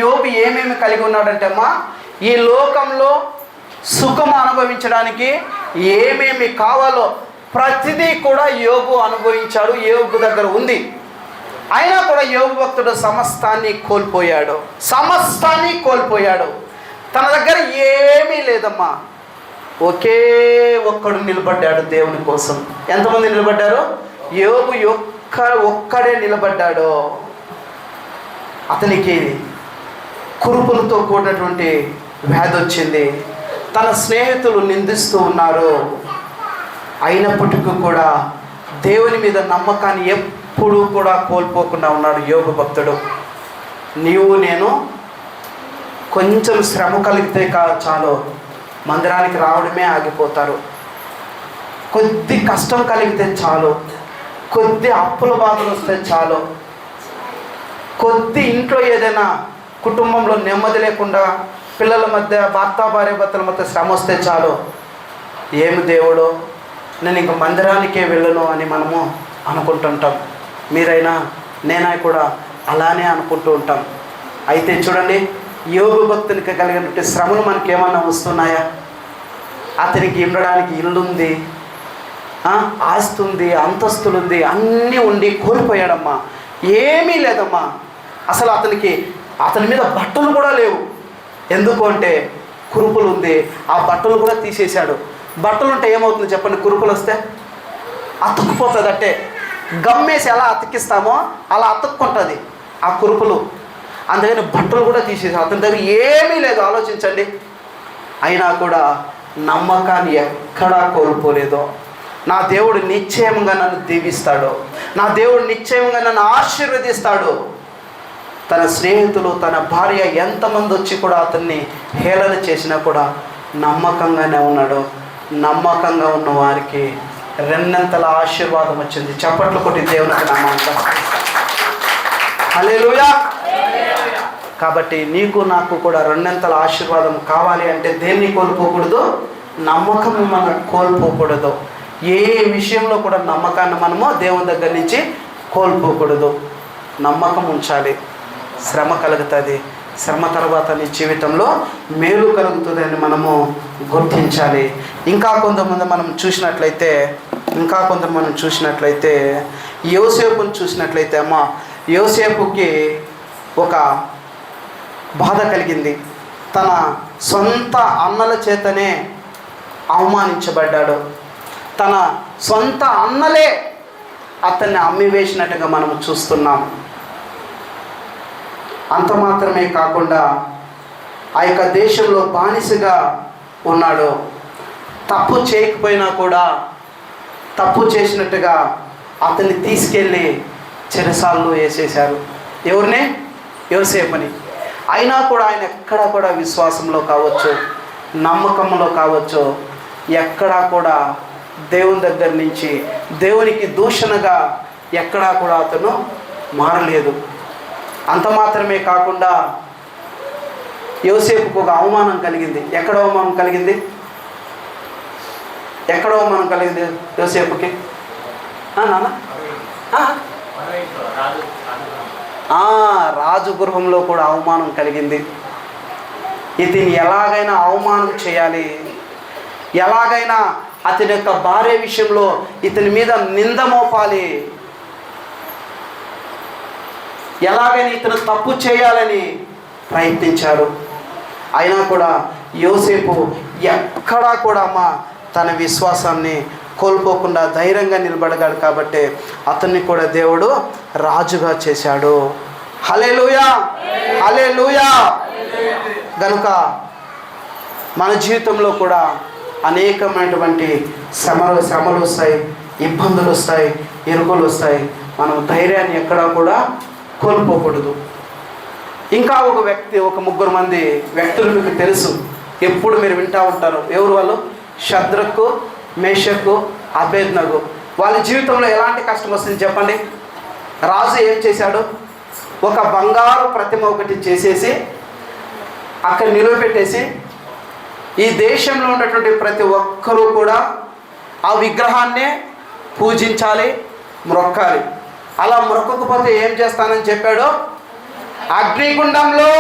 యోబు ఏమేమి కలిగి ఉన్నాడంటే అమ్మా, ఈ లోకంలో సుఖం అనుభవించడానికి ఏమేమి కావాలో ప్రతిదీ కూడా యోబు అనుభవించాడు, యోబు దగ్గర ఉంది. అయినా కూడా యోబు భక్తుడు సమస్తాన్ని కోల్పోయాడు. తన దగ్గర ఏమీ లేదమ్మా. ఒకే ఒక్కడు నిలబడ్డాడు దేవుని కోసం. ఎంతమంది నిలబడ్డారు? యోబు ఒక్కడే నిలబడ్డాడు. అతనికి కురుపులతో కూడినటువంటి వ్యాధి వచ్చింది. తన స్నేహితులు నిందిస్తూ ఉన్నారు. అయినప్పటికీ కూడా దేవుని మీద నమ్మకాన్ని ఎప్పుడూ కూడా కోల్పోకుండా ఉన్నాడు యోబు భక్తుడు. నీవు నేను కొంచెం శ్రమ కలిగితే చాలు మందిరానికి రావడమే ఆగిపోతారు. కొద్ది కష్టం కలిగితే చాలు, కొద్ది అప్పుల బాధలు వస్తే చాలు, కొద్ది ఇంట్లో ఏదైనా కుటుంబంలో నెమ్మది లేకుండా, పిల్లల మధ్య భార్య భర్తల మధ్య శ్రమ వస్తే చాలు, ఏమి దేవుడో నేను ఇంక మందిరానికే వెళ్ళను అని మనము అనుకుంటుంటాం. మీరైనా నేనా కూడా అలానే అనుకుంటూ ఉంటాం. అయితే చూడండి, యోబు భక్తునికి కలిగినటువంటి శ్రమలు మనకి ఏమన్నా వస్తున్నాయా? అతనికి ఉండడానికి ఇల్లుంది, ఆస్తి ఉంది, అంతస్తులుంది, అన్నీ ఉండి కోల్పోయాడమ్మా. ఏమీ లేదమ్మా. అసలు అతని మీద బట్టలు కూడా లేవు. ఎందుకు అంటే కురుపులు ఉంది, ఆ బట్టలు కూడా తీసేశాడు. బట్టలు ఉంటే ఏమవుతుంది చెప్పండి? కురుపులు వస్తే అతుక్కుపోతుంది. అంటే గమ్మేసి ఎలా అతికిస్తామో అలా అతుక్కుంటుంది ఆ కురుపులు. అందుకని బట్టలు కూడా తీసేసాడు. అతని దగ్గర ఏమీ లేదు, ఆలోచించండి. అయినా కూడా నమ్మకాన్ని ఎక్కడా కోల్పోలేదో. నా దేవుడు నిశ్చయంగా నన్ను దీవిస్తాడు, నా దేవుడు నిశ్చయంగా నన్ను ఆశీర్వదిస్తాడు. తన స్నేహితులు, తన భార్య ఎంతమంది వచ్చి కూడా అతన్ని హేళన చేసినా కూడా నమ్మకంగానే ఉన్నాడు. నమ్మకంగా ఉన్న వారికి రెండంతల ఆశీర్వాదం వచ్చింది. చప్పట్లు కొట్టి దేవునికి నమ్మకం. హల్లెలూయా. కాబట్టి నీకు నాకు కూడా రెండంతల ఆశీర్వాదం కావాలి అంటే దేన్ని కోల్పోకూడదు? నమ్మకము మనం కోల్పోకూడదు. ఏ విషయంలో కూడా నమ్మకాన్ని మనము దేవుని దగ్గర నుంచి కోల్పోకూడదు. నమ్మకం ఉంచాలి. శ్రమ కలుగుతుంది, శ్రమ తర్వాత నీ జీవితంలో మేలు కలుగుతుందని మనము గుర్తించాలి. ఇంకా కొంతమంది మనం చూసినట్లయితే యోసేపుని చూసినట్లయితే అమ్మ, యోసేపుకి ఒక బాధ కలిగింది. తన సొంత అన్నల చేతనే అవమానించబడ్డాడు. తన సొంత అన్నలే అతన్ని అమ్మివేసినట్టుగా మనం చూస్తున్నాం. అంత మాత్రమే కాకుండా ఆ యొక్క దేశంలో బానిసగా ఉన్నాడు. తప్పు చేయకపోయినా కూడా తప్పు చేసినట్టుగా అతన్ని తీసుకెళ్ళి చెరసాలలో వేసేశారు. ఎవరిని? యోసేపుని. అయినా కూడా ఆయన ఎక్కడా కూడా విశ్వాసంలో కావచ్చు, నమ్మకంలో కావచ్చు, ఎక్కడా కూడా దేవుని దగ్గర నుంచి దేవునికి దూషణగా ఎక్కడా కూడా అతను మారలేదు. అంత మాత్రమే కాకుండా యోసేపుకు ఒక అవమానం కలిగింది. ఎక్కడ అవమానం కలిగింది యోసేపుకి? నాన్న, రాజగృహంలో కూడా అవమానం కలిగింది. ఇతని ఎలాగైనా అవమానం చేయాలి, ఎలాగైనా అతని యొక్క భార్య విషయంలో ఇతని మీద నింద మోపాలి, ఎలాగైనా ఇతను తప్పు చేయాలని ప్రయత్నించారు. అయినా కూడా యోసేపు ఎక్కడా కూడా తన విశ్వాసాన్ని కోల్పోకుండా ధైర్యంగా నిలబడగాడు. కాబట్టి అతన్ని కూడా దేవుడు రాజుగా చేశాడు. హల్లెలూయా, హల్లెలూయా. గనుక మన జీవితంలో కూడా అనేకమైనటువంటి శ్రమలు వస్తాయి, ఇబ్బందులు వస్తాయి, ఇరుకులు వస్తాయి. మనం ధైర్యాన్ని ఎక్కడా కూడా కోల్పోకూడదు. ఇంకా ఒక ముగ్గురు మంది వ్యక్తులు మీకు తెలుసు, ఎప్పుడు మీరు వింటూ ఉంటారు. ఎవరు వాళ్ళు? షద్రకు, మేషకు, అబేద్నగో. వాళ్ళ జీవితంలో ఎలాంటి కష్టం వస్తుంది చెప్పండి? రాజు ఏం చేశాడు? ఒక బంగారు ప్రతిమ ఒకటి చేసేసి అక్కడ నిలవబెట్టేసి ఈ దేశంలో ఉన్నటువంటి ప్రతి ఒక్కరూ కూడా ఆ విగ్రహాన్నే పూజించాలి, మొక్కాలి. అలా మొక్కకపోతే ఏం చేస్తానని చెప్పాడు? అగ్నిగుండంలో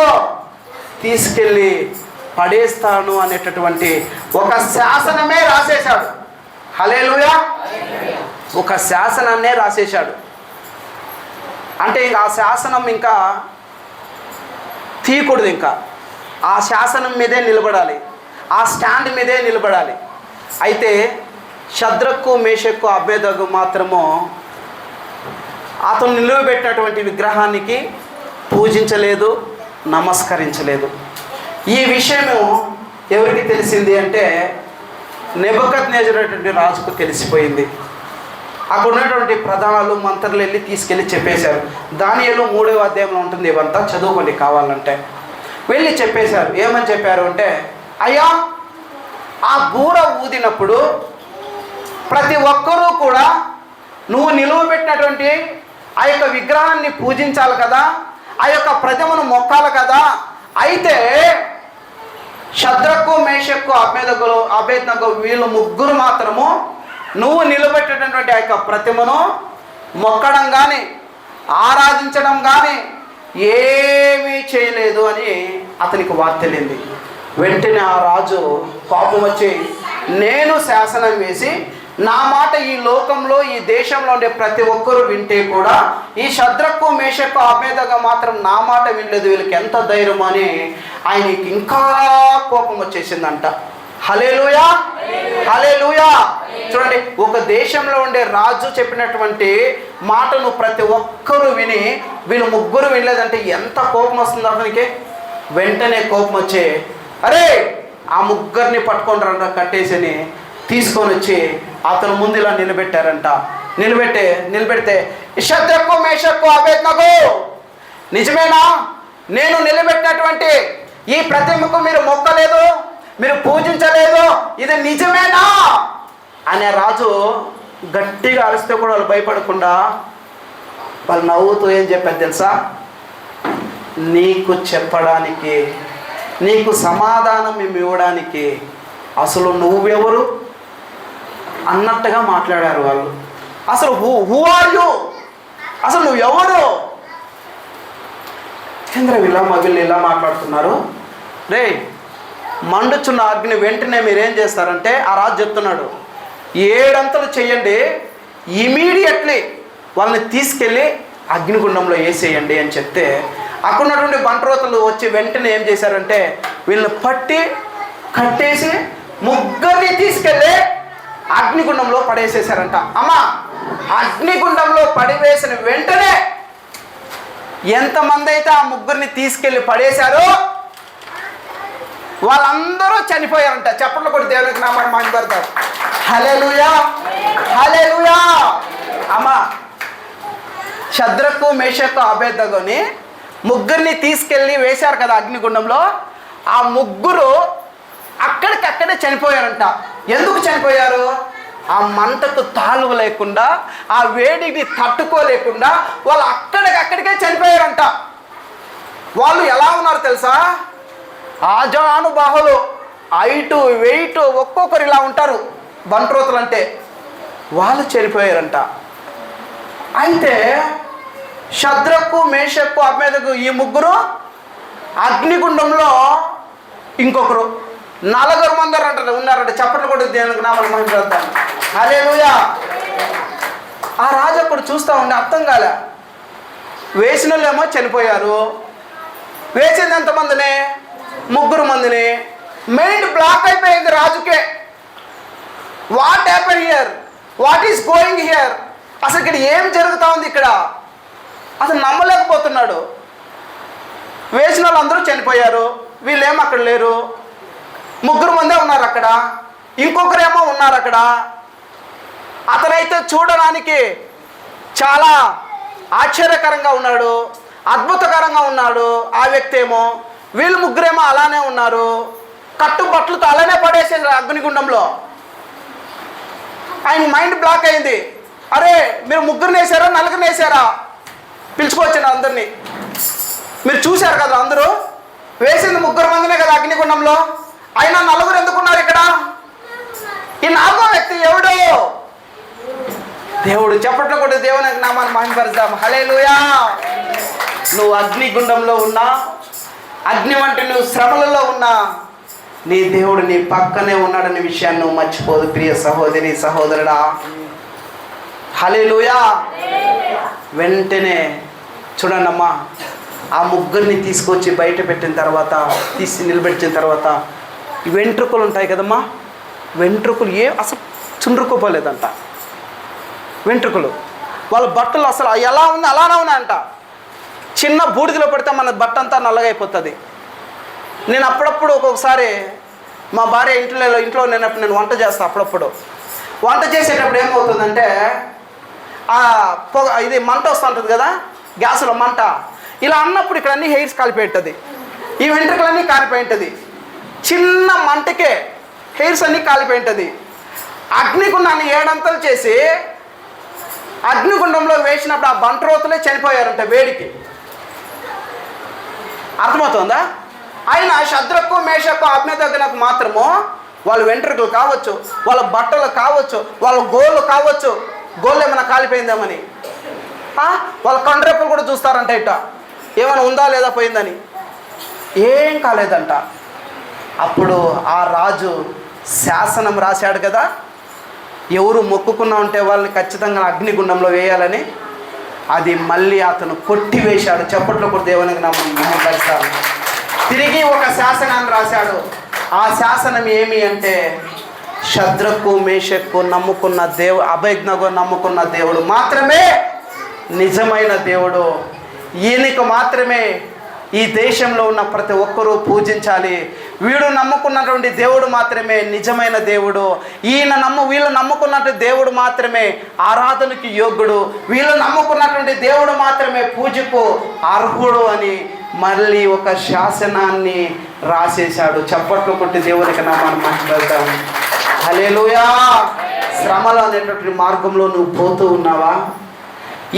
తీసుకెళ్ళి పడేస్తాను అనేటటువంటి ఒక శాసనమే రాసేశాడు. హల్లెలూయా. ఒక శాసనాన్నే రాసేశాడు. అంటే ఇంకా ఆ శాసనం ఇంకా తీయకూడదు. ఇంకా ఆ శాసనం మీదే నిలబడాలి, ఆ స్టాండ్ మీదే నిలబడాలి. అయితే షద్రకు, మేషకు, అబేద్నగో మాత్రము అతను నిలువబెట్టినటువంటి విగ్రహానికి పూజించలేదు, నమస్కరించలేదు. ఈ విషయము ఎవరికి తెలిసింది అంటే నెబుకద్నెజరు అనేటువంటి రాజుకు తెలిసిపోయింది. అక్కడ ఉన్నటువంటి ప్రధానులు, మంత్రులు వెళ్ళి తీసుకెళ్ళి చెప్పేశారు. దానియేలు 3వ అధ్యాయంలో ఉంటుంది, ఇవంతా చదువుకోండి కావాలంటే. వెళ్ళి చెప్పేశారు. ఏమని చెప్పారు అంటే, అయ్యా, ఆ బూర ఊదినప్పుడు ప్రతి ఒక్కరూ కూడా నువ్వు నిలువబెట్టినటువంటి ఆ యొక్క విగ్రహాన్ని పూజించాలి కదా, ఆ యొక్క ప్రతిమను మొక్కాలి కదా. అయితే షద్రకు, మేషక్కు, అబేద్నెగో వీళ్ళు ముగ్గురు మాత్రము నువ్వు నిలబెట్టేటటువంటి ఆ యొక్క ప్రతిమను మొక్కడం కానీ ఆరాధించడం కానీ ఏమీ చేయలేదు అని అతనికి వార్త తెలియంది. వెంటనే ఆ రాజు కోపం వచ్చి, నేను శాసనం వేసి నా మాట ఈ లోకంలో ఈ దేశంలో ఉండే ప్రతి ఒక్కరూ వింటే కూడా ఈ షద్రకు, మేషక్కు, అబేద్నెగో మాత్రం నా మాట వినలేదు, వీళ్ళకి ఎంత ధైర్యం అని ఆయనకి ఇంకా కోపం వచ్చేసిందంట. హల్లెలూయా, హల్లెలూయా. చూడండి, ఒక దేశంలో ఉండే రాజు చెప్పినటువంటి మాటను ప్రతి ఒక్కరూ విని వీళ్ళు ముగ్గురు వినలేదంటే ఎంత కోపం వస్తుంది అతనికి. వెంటనే కోపం వచ్చి, అరే ఆ ముగ్గురిని పట్టుకొని రండి కట్టేసి తీసుకొని వచ్చి అతను ముందు ఇలా నిలబెట్టారంట. నిలబెడితే షద్రకు, మేషక్కు, అబేద్నెగో నిజమేనా? నేను నిలబెట్టినటువంటి ఈ ప్రతిమకు మీరు మొక్కలేదు, మీరు పూజించలేదు, ఇది నిజమేనా అనే రాజు గట్టిగా అరిస్తే కూడా వాళ్ళు భయపడకుండా వాళ్ళు నవ్వుతూ ఏం చెప్పారు తెలుసా? నీకు చెప్పడానికి, నీకు సమాధానం మేము ఇవ్వడానికి అసలు నువ్వెవరు అన్నట్టుగా మాట్లాడారు వాళ్ళు. అసలు హూ ఆర్ యు, అసలు నువ్వెవరు? వీళ్ళు ఇలా మాట్లాడుతున్నారు. రే, మండుచున్న అగ్ని వెంటనే మీరేం చేస్తారంటే ఆ రాజు చెప్తున్నాడు, 7 అంతలు చేయండి, ఇమీడియట్లీ వాళ్ళని తీసుకెళ్ళి అగ్నిగుండంలో వేసేయండి అని చెప్తే అక్కడ ఉన్నటువంటి బంట్రోతులు వచ్చి వెంటనే ఏం చేశారంటే వీళ్ళని పట్టి కట్టేసి ముగ్గురిని తీసుకెళ్ళి అగ్నిగుండంలో పడేసేసారంట. అమ్మా, అగ్నిగుండంలో పడివేసిన వెంటనే ఎంతమంది అయితే ఆ ముగ్గురిని తీసుకెళ్ళి పడేశారో వాళ్ళందరూ చనిపోయారంట. చప్పట్లు కొట్టి దేవునికి నామాన్ని మహిమపడతారు. హల్లెలూయా, హల్లెలూయా. అమ్మా, షద్రకు, మేషక్కు, అబేద్నెగోని ముగ్గురిని తీసుకెళ్ళి వేశారు కదా అగ్నిగుండంలో. ఆ ముగ్గురు అక్కడికక్కడే చనిపోయారంట. ఎందుకు చనిపోయారు? ఆ మంటకు తాళువ లేకుండా, ఆ వేడిని తట్టుకోలేకుండా వాళ్ళు అక్కడికక్కడికే చనిపోయారంట. వాళ్ళు ఎలా ఉన్నారు తెలుసా? ఆజానుబాహులు, హైటు వెయిట్ ఒక్కొక్కరు ఇలా ఉంటారు బంట్రోతులు అంటే. వాళ్ళు చనిపోయారంట. అయితే షద్రకు, మేషక్కు, అబేద్నెగో ఈ ముగ్గురు అగ్నిగుండంలో ఇంకొకరు 4 మంది ఉన్నారంట. చప్పట్లు కూడా దేవునికి నామాన్ని మహిమపడతాను. హల్లెలూయా. ఆ రాజు అప్పుడు చూస్తూ ఉండే అర్థం కాలే. వేసిన వాళ్ళేమో చనిపోయారు, వేసింది ఎంతమందిని? 3 మందిని. మైండ్ బ్లాక్ అయిపోయింది రాజుకే. What happen here, what is going here, అసలు ఇక్కడ ఏం జరుగుతూ ఉంది ఇక్కడ అసలు నమ్మలేకపోతున్నాడు. వేసిన వాళ్ళందరూ చనిపోయారు, వీళ్ళేమో అక్కడ లేరు. 3 మందే ఉన్నారు అక్కడ, ఇంకొకరేమో ఉన్నారు అక్కడ. అతనైతే చూడడానికి చాలా ఆశ్చర్యకరంగా ఉన్నాడు, అద్భుతకరంగా ఉన్నాడు ఆ వ్యక్తి ఏమో. వీళ్ళు ముగ్గురేమో అలానే ఉన్నారు, కట్టుబట్టలతో అలానే పడేసేది అగ్నిగుండంలో. ఆయన మైండ్ బ్లాక్ అయింది. అరే, మీరు 3 వేసారా 4 వేసారా? పిలుచుకోవచ్చాను అందరినీ. మీరు చూశారు కదా, అందరూ వేసింది 3 మందినే కదా అగ్నిగుండంలో. అయినా 4 ఎందుకున్నారు ఇక్కడ? ఈ 4వ వ్యక్తి ఎవడు? దేవుడు. చప్పట్లు కూడా దేవునికి నామాన్ని మహిమపరుద్దాం. హల్లెలూయా. నువ్వు అగ్నిగుండంలో ఉన్నా, అగ్ని వంటి నువ్వు శ్రమలలో ఉన్నా, నీ దేవుడు నీ పక్కనే ఉన్నాడనే విషయాన్ని నువ్వు మర్చిపోదు ప్రియ సహోదరి, సహోదరుడా. హల్లెలూయా. వెంటనే చూడండి అమ్మా, ఆ ముగ్గురిని తీసుకొచ్చి బయట పెట్టిన తర్వాత, నిలబెట్టిన తర్వాత వెంట్రుకలు ఉంటాయి కదమ్మా, వెంట్రుకలు అసలు చుండ్రుకోపోలేదంట. వెంట్రుకలు వాళ్ళ బట్టలు అసలు ఎలా ఉంది అలానే ఉన్నాయంట. చిన్న బూడిదలో పెడితే మన బట్ట అంతా నల్లగా అయిపోతుంది. నేను అప్పుడప్పుడు ఒక్కొక్కసారి మా భార్య ఇంట్లో నేను వంట చేస్తాను. అప్పుడప్పుడు వంట చేసేటప్పుడు ఏమవుతుందంటే ఇది మంట వస్తుంటుంది కదా, గ్యాసులో మంట. ఇలా అన్నప్పుడు ఇక్కడ అన్ని హెయిర్స్ కాలిపోయింటుంది, ఈ వెంట్రుకలన్నీ కాలిపోయింటుంది. చిన్న మంటకే హెయిర్స్ అన్నీ కాలిపోయింటుంది. అగ్నిగుండాన్ని 7 అంతలు చేసి అగ్నిగుండంలో వేసినప్పుడు ఆ బంట్రోతులే చనిపోయారంట వేడికి. అర్థమవుతుందా? ఆయన శద్రకు మేషకు అబ్నేదోగునకు మాత్రము వాళ్ళ వెంట్రుకలు కావచ్చు, వాళ్ళ బట్టలు కావచ్చు, వాళ్ళ గోళ్ళు కావచ్చు, గోళ్ళు ఏమైనా కాలిపోయిందామని వాళ్ళ కండ్రెప్పులు కూడా చూస్తారంట, ఇట్ట ఏమైనా ఉందా లేదా పోయిందని. ఏం కాలేదంట. అప్పుడు ఆ రాజు శాసనం రాశాడు కదా, ఎవరు మొక్కుకున్నా ఉంటే వాళ్ళని ఖచ్చితంగా అగ్నిగుండంలో వేయాలని. అది మళ్ళీ అతను కొట్టివేశాడు. చప్పట్లో కూడా దేవునికి నమ్మకం. తిరిగి ఒక శాసనాన్ని రాశాడు. ఆ శాసనం ఏమి అంటే, శద్రకు మేషకు నమ్ముకున్న అబేద్నెగో నమ్ముకున్న దేవుడు మాత్రమే నిజమైన దేవుడు. ఈయనకు మాత్రమే ఈ దేశంలో ఉన్న ప్రతి ఒక్కరూ పూజించాలి. వీడు నమ్ముకున్నటువంటి దేవుడు మాత్రమే నిజమైన దేవుడు. వీళ్ళు నమ్ముకున్నట్టు దేవుడు మాత్రమే ఆరాధనకి యోగ్యుడు. వీళ్ళు నమ్ముకున్నటువంటి దేవుడు మాత్రమే పూజకు అర్హుడు అని మళ్ళీ ఒక శాసనాన్ని రాసేశాడు. చప్పట్లు కొట్టి దేవునికి నామాన్ని మాట్లాడతాం. హల్లెలూయా. శ్రమలు అనేటువంటి మార్గంలో నువ్వు పోతూ ఉన్నావా?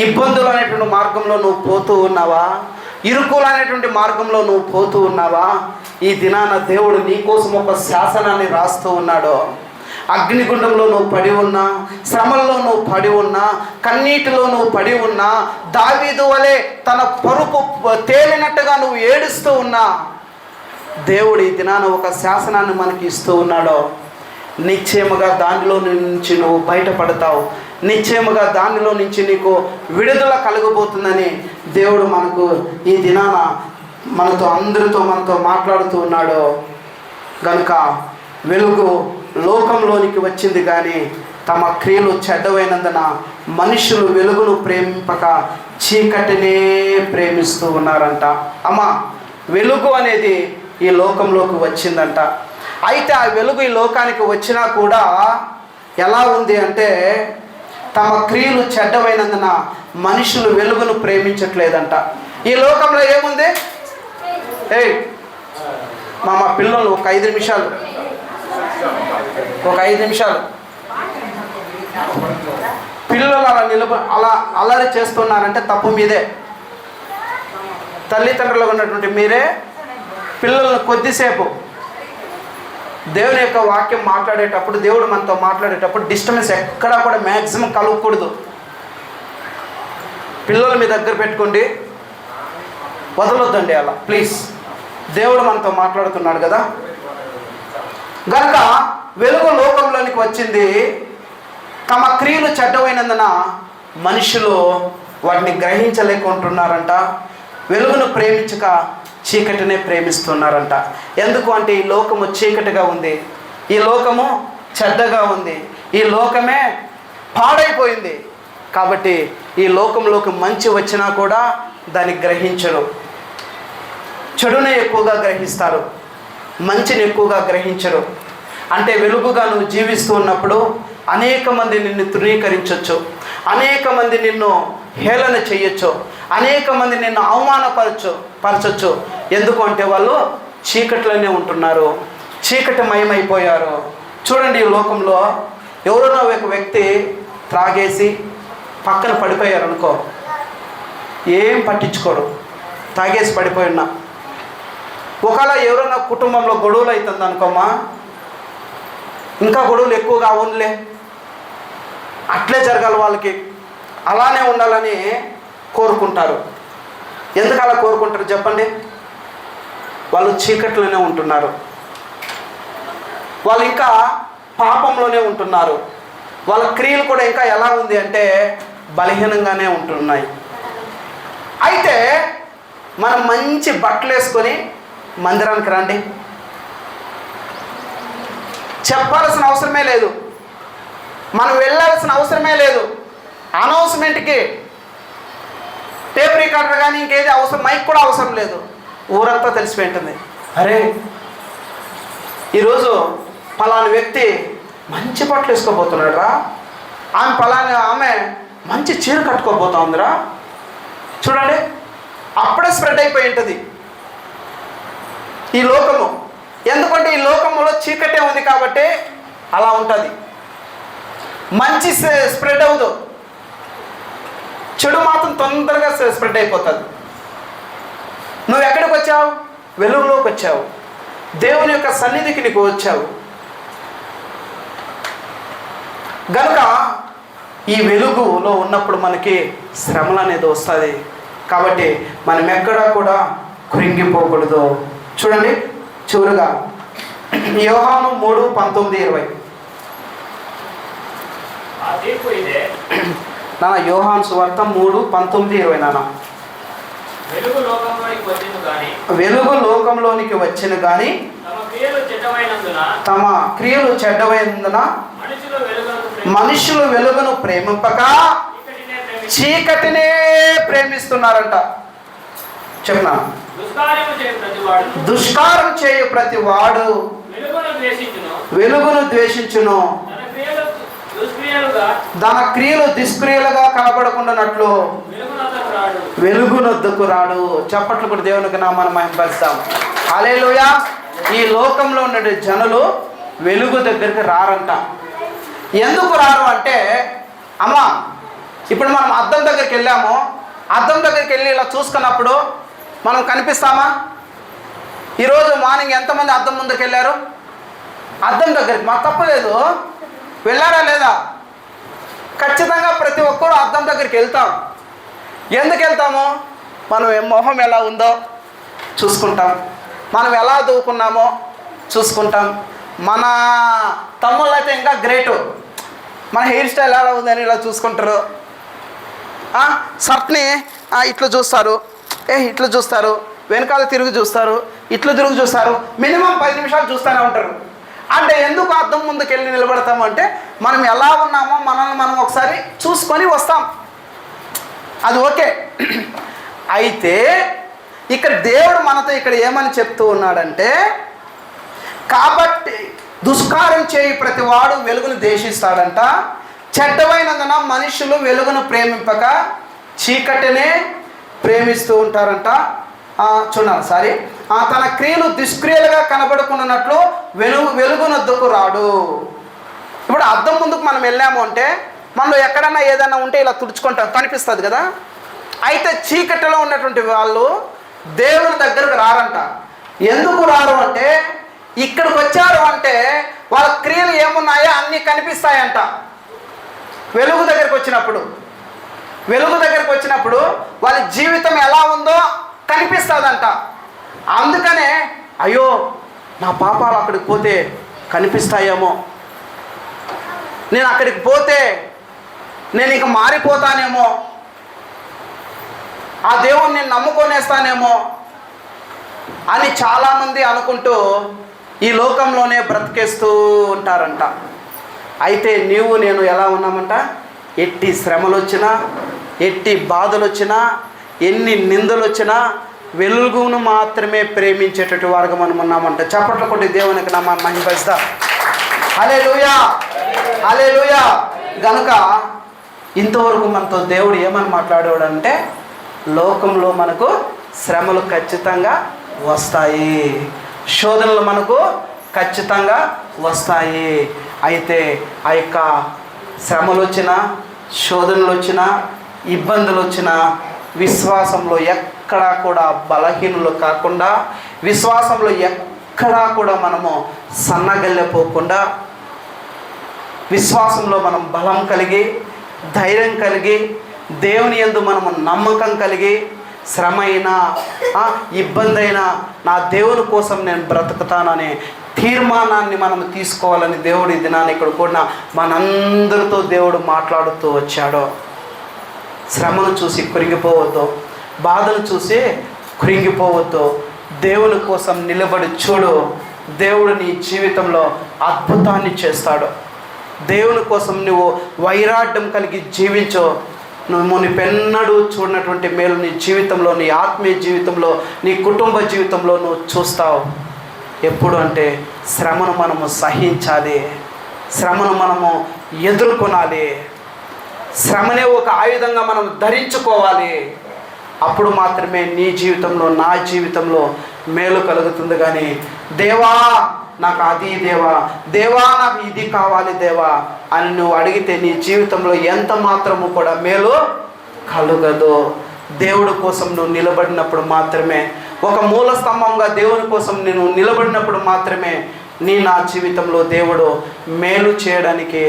ఇబ్బందులు అనేటువంటి మార్గంలో నువ్వు పోతూ ఉన్నావా? ఇరుకులు అనేటువంటి మార్గంలో నువ్వు పోతూ ఉన్నావా? ఈ దినాన దేవుడు నీకోసం ఒక శాసనాన్ని రాస్తూ ఉన్నాడు. అగ్నిగుండంలో నువ్వు పడి ఉన్నా, శ్రమల్లో నువ్వు పడి ఉన్నా, కన్నీటిలో నువ్వు పడి ఉన్నా, దావీదు వలె తన పరుపు తేలినట్టుగా నువ్వు ఏడుస్తూ ఉన్నా, దేవుడు ఈ దినాన ఒక శాసనాన్ని మనకి ఇస్తూ ఉన్నాడు. నిశ్చయముగా దానిలో నుంచి నువ్వు బయటపడతావు. నిశ్చయముగా దానిలో నుంచి నీకు విడుదల కలగబోతుందని దేవుడు మనకు ఈ దినాన మనతో మాట్లాడుతూ ఉన్నాడు. కనుక వెలుగు లోకంలోనికి వచ్చింది, కానీ తమ క్రియలు చెడ్డవైనందున మనుషులు వెలుగును ప్రేమింపక చీకటినే ప్రేమిస్తూ ఉన్నారంట. అమ్మా, వెలుగు అనేది ఈ లోకంలోకి వచ్చిందంట. అయితే ఆ వెలుగు ఈ లోకానికి వచ్చినా కూడా ఎలా ఉంది అంటే, తమ క్రియలు చెడ్డవైనందున మనుషులు వెలుగును ప్రేమించట్లేదంట. ఈ లోకంలో ఏముంది? మా పిల్లలు ఒక 5 నిమిషాలు పిల్లలు అలా అల్లరి చేస్తున్నారంటే తప్పు మీదే. తల్లిదండ్రులుగా ఉన్నటువంటి మీరే పిల్లలను కొద్దిసేపు దేవుని యొక్క వాక్యం మాట్లాడేటప్పుడు, దేవుడు మనతో మాట్లాడేటప్పుడు డిస్టర్బెన్స్ ఎక్కడా కూడా మ్యాక్సిమం కలగకూడదు. పిల్లలు మీ దగ్గర పెట్టుకోండి, వదలొద్దండి అలా ప్లీజ్. దేవుడు మనతో మాట్లాడుతున్నాడు కదా. గనుక వెలుగు లోకంలోనికి వచ్చింది. తమ క్రియలు చెడ్డవైనందున మనుషులు వాటిని గ్రహించలేకుంటున్నారంట. వెలుగును ప్రేమించక చీకటినే ప్రేమిస్తున్నారంట. ఎందుకు అంటే ఈ లోకము చీకటిగా ఉంది, ఈ లోకము చెడ్డగా ఉంది, ఈ లోకమే పాడైపోయింది. కాబట్టి ఈ లోకంలోకి మంచి వచ్చినా కూడా దాన్ని గ్రహించరు. చెడునే ఎక్కువగా గ్రహిస్తారు, మంచిని ఎక్కువగా గ్రహించరు. అంటే వెలుగుగా నువ్వు జీవిస్తూ ఉన్నప్పుడు అనేక మంది నిన్ను తృణీకరించవచ్చు, అనేక మంది నిన్ను హేళన చేయొచ్చు, అనేక మంది నిన్ను అవమానపరచొచ్చు. ఎందుకు అంటే వాళ్ళు చీకట్లోనే ఉంటున్నారు, చీకటిమయమైపోయారు. చూడండి, ఈ లోకంలో ఎవరైనా ఒక వ్యక్తి త్రాగేసి పక్కన పడిపోయారు అనుకో, ఏం పట్టించుకోరు, తాగేసి పడిపోయి ఉన్నా. ఒకవేళ ఎవరైనా కుటుంబంలో గొడవలు అవుతుంది అనుకోమా, ఇంకా గొడవలు ఎక్కువగా అవునులే, అట్లే జరగాలి, వాళ్ళకి అలానే ఉండాలని కోరుకుంటారు. ఎందుకు అలా కోరుకుంటారు చెప్పండి? వాళ్ళు చీకట్లోనే ఉంటున్నారు, వాళ్ళు ఇంకా పాపంలోనే ఉంటున్నారు. వాళ్ళ క్రియలు కూడా ఇంకా ఎలా ఉంది అంటే బలహీనంగానే ఉంటున్నాయి. అయితే మనం మంచి బట్టలు వేసుకొని మందిరానికి రండి, చెప్పాల్సిన అవసరమే లేదు, మనం వెళ్ళాల్సిన అవసరమే లేదు. అనౌన్స్మెంట్కి టేప్ రికార్డర్ కానీ ఇంకేది అవసరం, మైక్ కూడా అవసరం లేదు, ఊరంతా తెలిసిపోయింటుంది. అరే ఈరోజు పలానా వ్యక్తి మంచి బట్టలు వేసుకోబోతున్నాడు రా, ఆమె మంచి చీర కట్టుకోబోతుందిరా, చూడండి, అప్పుడే స్ప్రెడ్ అయిపోయి ఉంటుంది ఈ లోకము. ఎందుకంటే ఈ లోకంలో చీకటే ఉంది కాబట్టి అలా ఉంటుంది. మంచి స్ప్రెడ్ అవ్వదు, చెడు మాత్రం తొందరగా స్ప్రెడ్ అయిపోతుంది. నువ్వు ఎక్కడికి వచ్చావు? వెలుగులోకి వచ్చావు. దేవుని యొక్క సన్నిధికి నీకు వచ్చావు గనుక ఈ వెలుగులో ఉన్నప్పుడు మనకి శ్రమలు అనేది వస్తుంది. కాబట్టి మనం ఎక్కడా కూడా కృంగిపోకూడదు. చూడండి చివరిగా యోహాను 3:19-20. నాన్న యోహాను సువార్త 3:19-20 నాన్న. వెలుగు లోకంలోనికి వచ్చిన కానీ తమ క్రియలు చెడ్డమైనందున మనుషులు వెలుగును ప్రేమింపక చీకటినే ప్రేమిస్తున్నారంట. చెప్పనా? దుష్కారం చేయు ప్రతి వాడు వెలుగును ద్వేషించును, దాని క్రియలు దుష్క్రియలుగా కనబడకుండానట్లు వెలుగునొద్దకు రాడు. చప్పట్లు కూడా దేవునికి నామాన్ని మహిమపరుస్తాం. హల్లెలూయా. ఈ లోకంలో ఉండే జనులు వెలుగు దగ్గరికి రారంట. ఎందుకు రారు అంటే, అమ్మా ఇప్పుడు మనం అద్దం దగ్గరికి వెళ్ళాము, అద్దం దగ్గరికి వెళ్ళి ఇలా చూసుకున్నప్పుడు మనం కనిపిస్తామా? ఈరోజు మార్నింగ్ ఎంతమంది అద్దం ముందుకు వెళ్ళారు? అద్దం దగ్గరికి. మాకు తప్పలేదు, వెళ్ళారా లేదా? ఖచ్చితంగా ప్రతి ఒక్కరు అద్దం దగ్గరికి వెళ్తాం. ఎందుకు వెళ్తాము? మనం మొహం ఎలా ఉందో చూసుకుంటాం, మనం ఎలా దూకున్నామో చూసుకుంటాం. మన తమ్ముళ్ళు అయితే ఇంకా గ్రేటు, మన హెయిర్ స్టైల్ ఎలా ఉందని ఇలా చూసుకుంటారు. షర్ట్ని ఇట్లా చూస్తారు, ఇట్లా చూస్తారు, వెనకాల తిరిగి చూస్తారు, ఇట్లా తిరిగి చూస్తారు. మినిమం 10 నిమిషాలు చూస్తూనే ఉంటారు. అంటే ఎందుకు అద్దం ముందుకు వెళ్ళి నిలబడతాము అంటే, మనం ఎలా ఉన్నామో మనల్ని మనం ఒకసారి చూసుకొని వస్తాం. అది ఓకే. అయితే ఇక్కడ దేవుడు మనతో ఇక్కడ ఏమని చెప్తూ ఉన్నాడంటే, కాబట్టి దుష్కారం చేయి ప్రతి వాడు వెలుగును ద్వేషిస్తాడంట, చెడ్డమైనందున మనుషులు వెలుగును ప్రేమింపక చీకటినే ప్రేమిస్తూ ఉంటారంట. చూడాలి తన క్రియలు దుష్క్రియలుగా కనబడుకున్నట్లు వెలుగునొద్దకు రాడు. ఇప్పుడు అద్దం ముందుకు మనం వెళ్ళాము అంటే మనలో ఎక్కడన్నా ఏదైనా ఉంటే ఇలా తుడుచుకుంటాం, కనిపిస్తుంది కదా. అయితే చీకటిలో ఉన్నటువంటి వాళ్ళు దేవుని దగ్గరకు రారంట. ఎందుకు రారు అంటే, ఇక్కడికి వచ్చారు అంటే వాళ్ళ క్రియలు ఏమున్నాయో అన్నీ కనిపిస్తాయంట. వెలుగు దగ్గరికి వచ్చినప్పుడు వాళ్ళ జీవితం ఎలా ఉందో కనిపిస్తుందంట. అందుకనే అయ్యో నా పాపాలు అక్కడికి పోతే కనిపిస్తాయేమో, నేను అక్కడికి పోతే నేను ఇక మారిపోతానేమో, ఆ దేవుణ్ణి నేను నమ్ముకొనేస్తానేమో అని చాలామంది అనుకుంటూ ఈ లోకంలోనే బ్రతికేస్తూ ఉంటారంట. అయితే నీవు నేను ఎలా ఉన్నామంట? ఎట్టి శ్రమలు వచ్చినా, ఎట్టి బాధలు వచ్చినా, ఎన్ని నిందలు వచ్చినా వెలుగును మాత్రమే ప్రేమించేటటువంటి వారుగా మనం ఉన్నామంట. చప్పట్ల కొట్టి దేవునికి నా మహిమపరుస్తా. హల్లెలూయా, హల్లెలూయా. గనుక ఇంతవరకు మనతో దేవుడు ఏమని మాట్లాడాడు అంటే, లోకంలో మనకు శ్రమలు ఖచ్చితంగా వస్తాయి, శోధనలు మనకు ఖచ్చితంగా వస్తాయి. అయితే ఆ యొక్క శ్రమలు వచ్చినా, శోధనలు వచ్చినా, ఇబ్బందులు వచ్చినా విశ్వాసంలో ఎక్కడా కూడా బలహీనులు కాకుండా, విశ్వాసంలో ఎక్కడా కూడా మనము సన్నగిల్లపోకుండా, విశ్వాసంలో మనం బలం కలిగి, ధైర్యం కలిగి, దేవుని యందు మనము నమ్మకం కలిగి, శ్రమ అయినా ఇబ్బంది అయినా నా దేవుని కోసం నేను బ్రతుకుతాననే తీర్మానాన్ని మనం తీసుకోవాలని దేవుడి దినాన్ని ఇక్కడ కూడా మనందరితో దేవుడు మాట్లాడుతూ వచ్చాడు. శ్రమను చూసి కృంగిపోవద్దు, బాధను చూసి కృంగిపోవద్దు. దేవుని కోసం నిలబడి చూడు. దేవుడు నీ జీవితంలో అద్భుతాన్ని చేస్తాడు. దేవుని కోసం నువ్వు వైరాగ్యం కలిగి జీవించు. నువ్వు పెన్నడూ చూడనటువంటి మేలు నీ జీవితంలో, నీ ఆత్మీయ జీవితంలో, నీ కుటుంబ జీవితంలో నువ్వు చూస్తావు. ఎప్పుడు అంటే శ్రమను మనము సహించాలి, శ్రమను మనము ఎదుర్కొనాలి, శ్రమనే ఒక ఆయుధంగా మనం ధరించుకోవాలి. అప్పుడు మాత్రమే నీ జీవితంలో, నా జీవితంలో మేలు కలుగుతుంది. కానీ దేవా నాకు అది, దేవా నాకు ఇది కావాలి దేవా అని నువ్వు అడిగితే నీ జీవితంలో ఎంత మాత్రము కూడా మేలు కలుగదు. దేవుడి కోసం నువ్వు నిలబడినప్పుడు మాత్రమే ఒక మూల స్తంభంగా దేవుని కోసం నేను నిలబడినప్పుడు మాత్రమే నా జీవితంలో దేవుడు మేలు చేయడానికి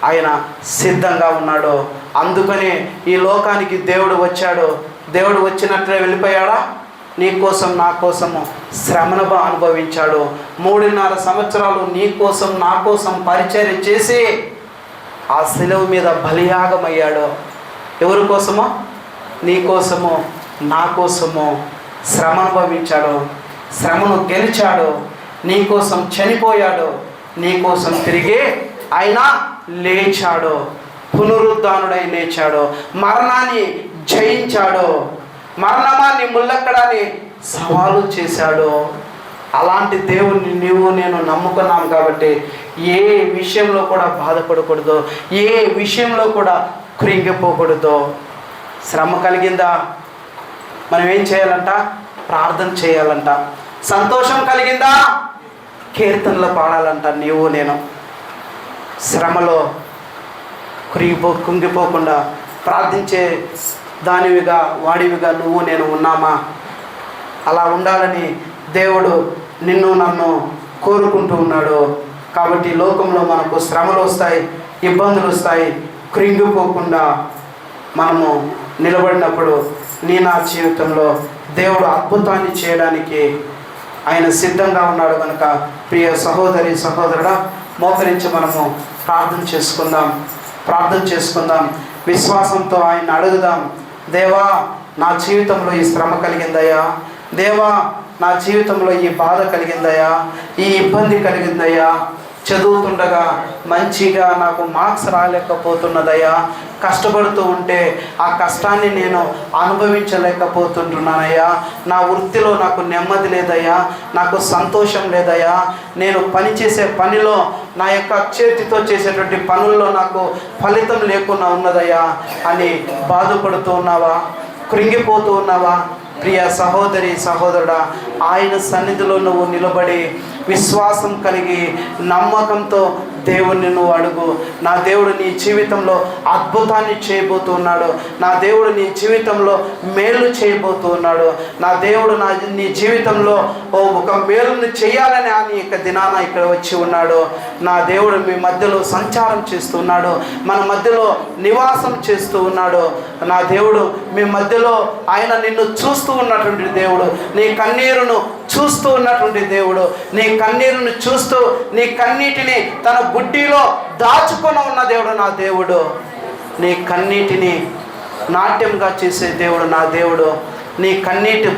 ఆయన సిద్ధంగా ఉన్నాడు. అందుకనే ఈ లోకానికి దేవుడు వచ్చాడు. దేవుడు వచ్చినట్లే వెళ్ళిపోయాడా? నీ కోసం నా కోసము శ్రమను అనుభవించాడు. 3.5 సంవత్సరాలు నీ కోసం నా కోసం పరిచర్య చేసి ఆ శిలువ మీద బలియాగమయ్యాడు. ఎవరి కోసమో? నీ కోసము నా కోసము శ్రమ అనుభవించాడు, శ్రమను గెలిచాడు, నీ కోసం చనిపోయాడు, నీ కోసం తిరిగి ఆయన లేచాడు, పునరుద్ధానుడై లేచాడు, మరణాన్ని జయించాడు, మరణమా నీ ముల్లెక్కడాన్ని సవాలు చేశాడు. అలాంటి దేవుణ్ణి నీవు నేను నమ్ముకున్నాం కాబట్టి ఏ విషయంలో కూడా బాధపడకూడదు, ఏ విషయంలో కూడా కృంగిపోకూడదు. శ్రమ కలిగిందా? మనం ఏం చేయాలంట? ప్రార్థన చేయాలంట. సంతోషం కలిగిందా? కీర్తనలు పాడాలంట. నీవు నేను శ్రమలో కుంగిపోకుండా ప్రార్థించే దానివిగా వాడివిగా నువ్వు నేను ఉన్నామా? అలా ఉండాలని దేవుడు నిన్ను నన్ను కోరుకుంటూ ఉన్నాడు. కాబట్టి లోకంలో మనకు శ్రమలు వస్తాయి, ఇబ్బందులు వస్తాయి. కృంగిపోకుండా మనము నిలబడినప్పుడు నా జీవితంలో దేవుడు అద్భుతాన్ని చేయడానికి ఆయన సిద్ధంగా ఉన్నాడు. కనుక ప్రియ సహోదరి సహోదరుడా, మోకరించి మనము ప్రార్థన చేసుకుందాం. విశ్వాసంతో ఆయన అడుగుదాం. దేవా, నా జీవితంలో ఈ శ్రమ కలిగిందయ్యా. దేవా, నా జీవితంలో ఈ బాధ కలిగిందయ్యా, ఈ ఇబ్బంది కలిగిందయ్యా. చదువుతుండగా మంచిగా నాకు మార్క్స్ రాలేకపోతున్నదయ్యా. కష్టపడుతూ ఉంటే ఆ కష్టాన్ని నేను అనుభవించలేకపోతుంటున్నానయ్యా. నా వృత్తిలో నాకు నెమ్మది లేదయ్యా, నాకు సంతోషం లేదయ్యా. నేను పనిచేసే పనిలో, నా యొక్క చేతితో చేసేటువంటి పనుల్లో నాకు ఫలితం లేకుండా ఉన్నదయ్యా అని బాధపడుతూ ఉన్నావా? కృంగిపోతూ ఉన్నావా? ప్రియ సహోదరి సహోదరుడా, ఆయన సన్నిధిలో నువ్వు నిలబడి విశ్వాసం కలిగి నమ్మకంతో దేవుణ్ణి నువ్వు అడుగు. నా దేవుడు నీ జీవితంలో అద్భుతాన్ని చేయబోతున్నాడు. నా దేవుడు నీ జీవితంలో మేలు చేయబోతున్నాడు. నా దేవుడు నీ జీవితంలో ఒక మేలును చేయాలని ఆయన యొక్క దినాన ఇక్కడ వచ్చి ఉన్నాడు. నా దేవుడు మీ మధ్యలో సంచారం చేస్తున్నాడు, మన మధ్యలో నివాసం చేస్తూ ఉన్నాడు. నా దేవుడు మీ మధ్యలో ఆయన నిన్ను చూస్తూ ఉన్నటువంటి దేవుడు, నీ కన్నీరును చూస్తూ ఉన్నటువంటి దేవుడు, నీ కన్నీరును చూస్తూ నీ కన్నీటిని తన బుడ్డిలో దాచుకొని ఉన్న దేవుడు నా దేవుడు. నీ కన్నీటిని నాట్యంగా చేసే దేవుడు నా దేవుడు. నీ కన్నీటి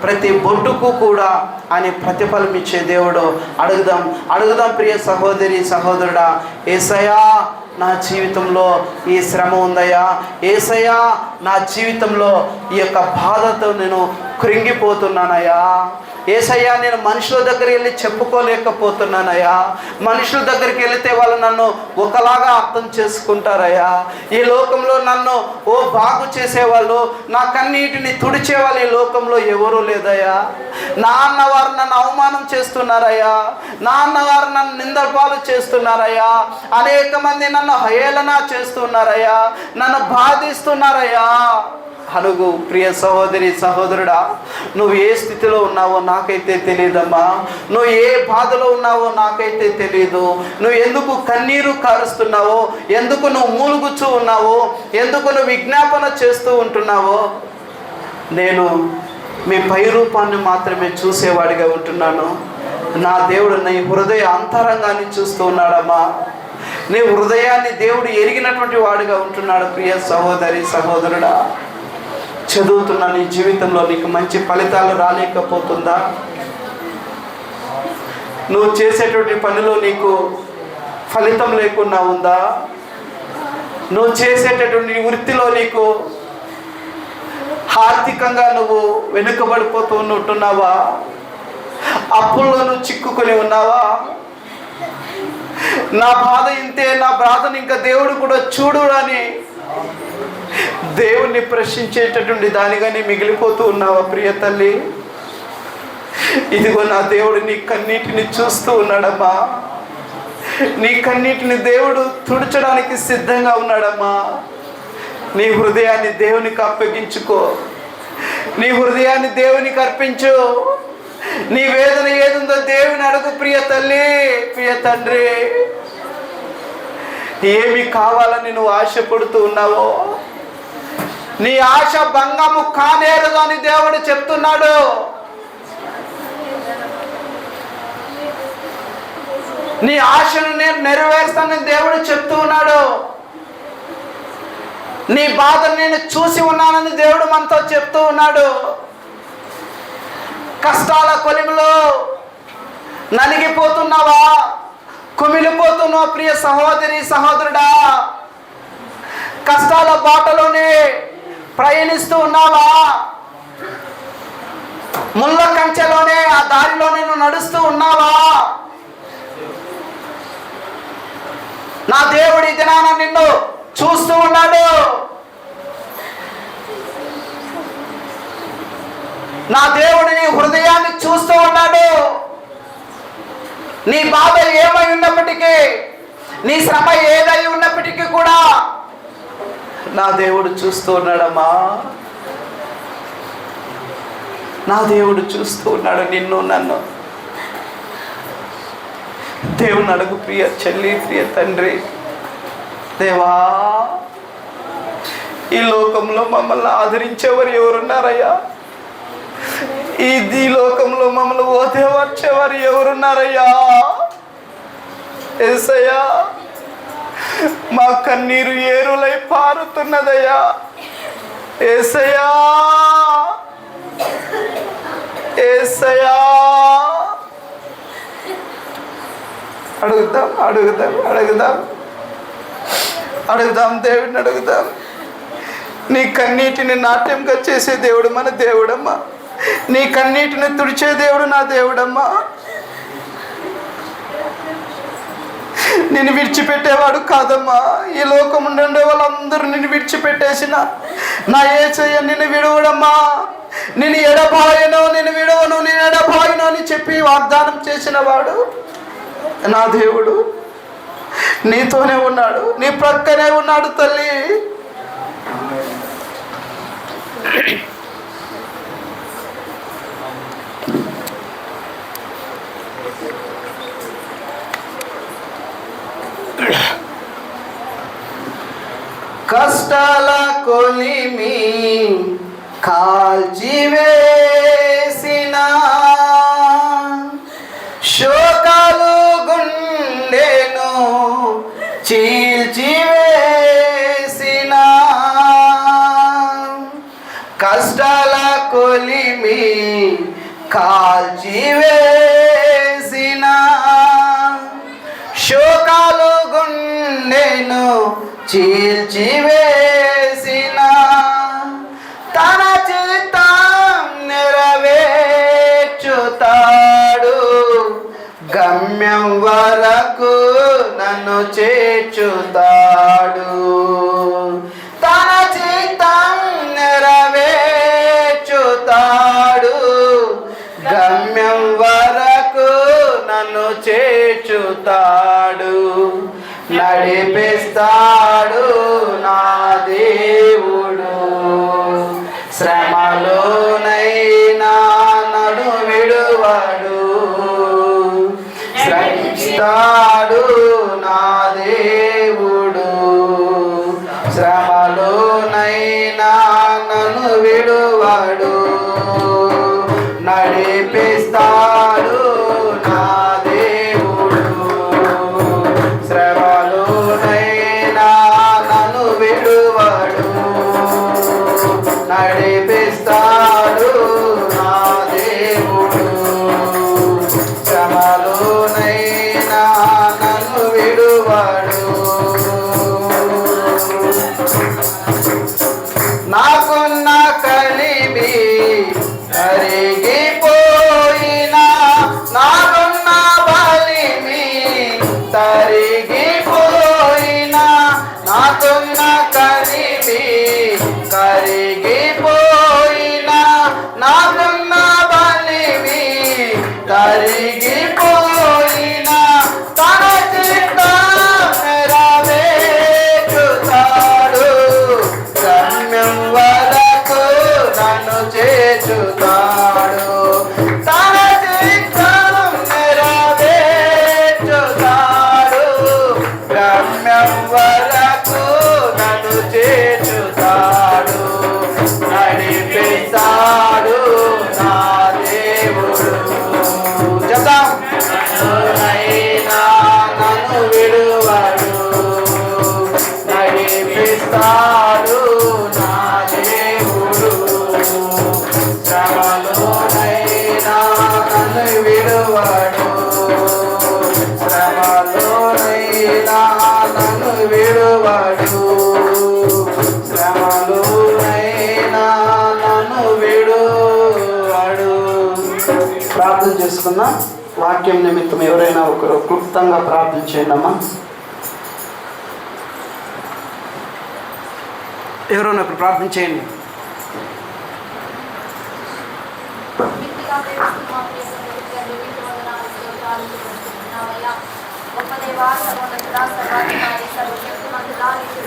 ప్రతి బొట్టుకు కూడా అని ప్రతిఫలం ఇచ్చే దేవుడు. అడుగుదాం ప్రియ సహోదరి సహోదరుడా, యేసయ్యా, నా జీవితంలో ఈ శ్రమ ఉందయ్యా. యేసయ్యా, నా జీవితంలో ఈ యొక్క బాధతో నేను కృంగిపోతున్నానయ్యా. యేసయ్యా, నేను మనుషుల దగ్గరికి వెళ్ళి చెప్పుకోలేకపోతున్నానయ్యా. మనుషుల దగ్గరికి వెళితే వాళ్ళు నన్ను ఒకలాగా అర్థం చేసుకుంటారయ్యా. ఈ లోకంలో నన్ను బాగు చేసేవాళ్ళు, నా కన్నీటిని తుడిచేవాళ్ళు ఈ లోకంలో ఎవరూ లేదయ్యా. నా అన్నవారు నన్ను అవమానం చేస్తున్నారయ్యా. నా అన్నవారు నన్ను నిందపాలు చేస్తున్నారయ్యా. అనేక మంది నన్ను హేళన చేస్తున్నారయ్యా, నన్ను బాధిస్తున్నారయ్యా. అడుగు ప్రియ సహోదరి సహోదరుడా, నువ్వు ఏ స్థితిలో ఉన్నావో నాకైతే తెలియదమ్మా. నువ్వు ఏ బాధలో ఉన్నావో నాకైతే తెలియదు. నువ్వు ఎందుకు కన్నీరు కారుస్తున్నావో, ఎందుకు నువ్వు మూలుగుచ్చు ఉన్నావో, ఎందుకు నువ్వు విజ్ఞాపన చేస్తూ ఉంటున్నావో, నేను మీ పై రూపాన్ని మాత్రమే చూసేవాడిగా ఉంటున్నాను. నా దేవుడు నీ హృదయ అంతరంగాన్ని చూస్తూ ఉన్నాడమ్మా. నీ హృదయాన్ని దేవుడు ఎరిగినటువంటి వాడిగా ఉంటున్నాడు. ప్రియ సహోదరి సహోదరుడా, చదువుతున్న నీ జీవితంలో నీకు మంచి ఫలితాలు రాలేకపోతుందా? నువ్వు చేసేటువంటి పనిలో నీకు ఫలితం లేకుండా ఉందా? నువ్వు చేసేటటువంటి వృత్తిలో నీకు ఆర్థికంగా నువ్వు వెనుకబడిపోతూ ఉంటున్నావా? అప్పుల్లో నువ్వు చిక్కుకొని ఉన్నావా? నా బాధ ఇంతే, నా బాధను ఇంకా దేవుడు కూడా చూడు అని దేవుణ్ణి ప్రశ్నించేటటువంటి దానిగానే మిగిలిపోతూ ఉన్నావా? ప్రియ తల్లి, ఇదిగో నా దేవుడు నీ కన్నీటిని చూస్తూ ఉన్నాడమ్మా. నీ కన్నీటిని దేవుడు తుడచడానికి సిద్ధంగా ఉన్నాడమ్మా. నీ హృదయాన్ని దేవునికి అప్పగించుకో. నీ హృదయాన్ని దేవునికి అర్పించు. నీ వేదన ఏదుందో దేవుని అడుగు. ప్రియ తల్లి, ప్రియ తండ్రి, ఏమి కావాలని నువ్వు ఆశపడుతూ ఉన్నావో నీ ఆశ భంగము కానేరదు అని దేవుడు చెప్తున్నాడు. నీ ఆశను నేను నెరవేరుస్తానని దేవుడు చెప్తూ ఉన్నాడు. నీ బాధను నేను చూసి ఉన్నానని దేవుడు మనతో చెప్తూ ఉన్నాడు. కష్టాల కొలిమిలో నలిగిపోతున్నావా? కుమిలిపోతున్నావా? ప్రియ సహోదరి, సహోదరుడా, కష్టాల బాటలోనే ప్రయాణిస్తూ ఉన్నావా? ముళ్ళ కంచెలోనే ఆ దారిలోనే నువ్వు నడుస్తూ ఉన్నావా? నా దేవుడి దినాన నిన్ను చూస్తూ ఉన్నాడు. నా దేవుడు నీ హృదయాన్ని చూస్తూ ఉన్నాడు. నీ బాధ ఏమై ఉన్నప్పటికీ, నీ శ్రమ ఏదై ఉన్నప్పటికీ కూడా నా దేవుడు చూస్తూ ఉన్నాడమ్మా. నా దేవుడు చూస్తూ ఉన్నాడు నిన్ను, నన్ను. దేవుని అడుగు ప్రియ చెల్లి, ప్రియ తండ్రి. దేవా, ఈ లోకంలో మమ్మల్ని ఆదరించేవారు ఎవరున్నారయ్యా? ఈ లోకంలో మమ్మల్ని ఓదేవర్చేవారు ఎవరున్నారయ్యా? యేసయ్యా, మా కన్నీరు ఏరులై పారుతున్నదయ్యా. యేసయ్యా, యేసయ్యా, అడుగుదాం, అడుగుదాం, అడుగుదాం, అడుగుదాం, దేవుడిని అడుగుదాం. నీ కన్నీటిని నాట్యంగా చేసే దేవుడు మన దేవుడమ్మా. నీ కన్నీటిని తుడిచే దేవుడు నా దేవుడమ్మా. నిన్ను విడిచిపెట్టేవాడు కాదమ్మా. ఈ లోకం ఉండే వాళ్ళందరూ నిన్ను విడిచిపెట్టేసిన నా యేసయ్య నిన్ను విడువడమ్మా. నేను ఎడబాయను, నేను విడువను, నేను ఎడబాయను అని చెప్పి వాగ్దానం చేసిన వాడు నా దేవుడు. నీతోనే ఉన్నాడు, నీ ప్రక్కనే ఉన్నాడు తల్లి. కష్టాల కొలిమి కాల్చివేసిన, శోకాలు గుండెను చీల్చివేసిన, కష్టాల కొలిమి కాల్చివేసిన, శోకాలు గుండెను చీల్చివేసిన, తన చిత్తం నెరవేర్చుతాడు, గమ్యం వరకు నన్ను చేర్చుతాడు. తన చిత్తం నెరవేర్చుతాడు, గమ్యం వరకు నన్ను చేర్చుతాడు. నడిపిస్తాడు నా దేవుడు, శ్రమలోనైనా నన్ను విడువడు. శ్రమిస్తాడు నా దేవుడు, శ్రమలోనైనా నన్ను విడువడు. నడిపిస్తాడు నా దేవుడు, శ్రమలోనైనా నన్ను విడువడు. నడిపిస్తాడు నా దేవుడు, శ్రమలోనైనా నన్ను విడువడు. నాకున్న కలిమి తరిగిపోయినా, నాకున్న బలిమి తరిగిపోయినా, నాకున్న కలిమి కరిగిపోయినా, నాకున్న బలిమి తరిగిపోయినా, తన చిత్తం నెరవేర్చుతాడు, గమ్యం వరకు నన్ను ప్రార్థన చేసుకుందాం. వాక్యం నిమిత్తం ఎవరైనా ఒకరు క్లుప్తంగా ప్రార్థన చేయండి అమ్మా. ఎవరైనా ఒకరు ప్రార్థన చేయండి.
గొప్ప దేవా, సర్వోన్నతుడా, సర్వాధికారి, సర్వశక్తిమంతుడా, నీకు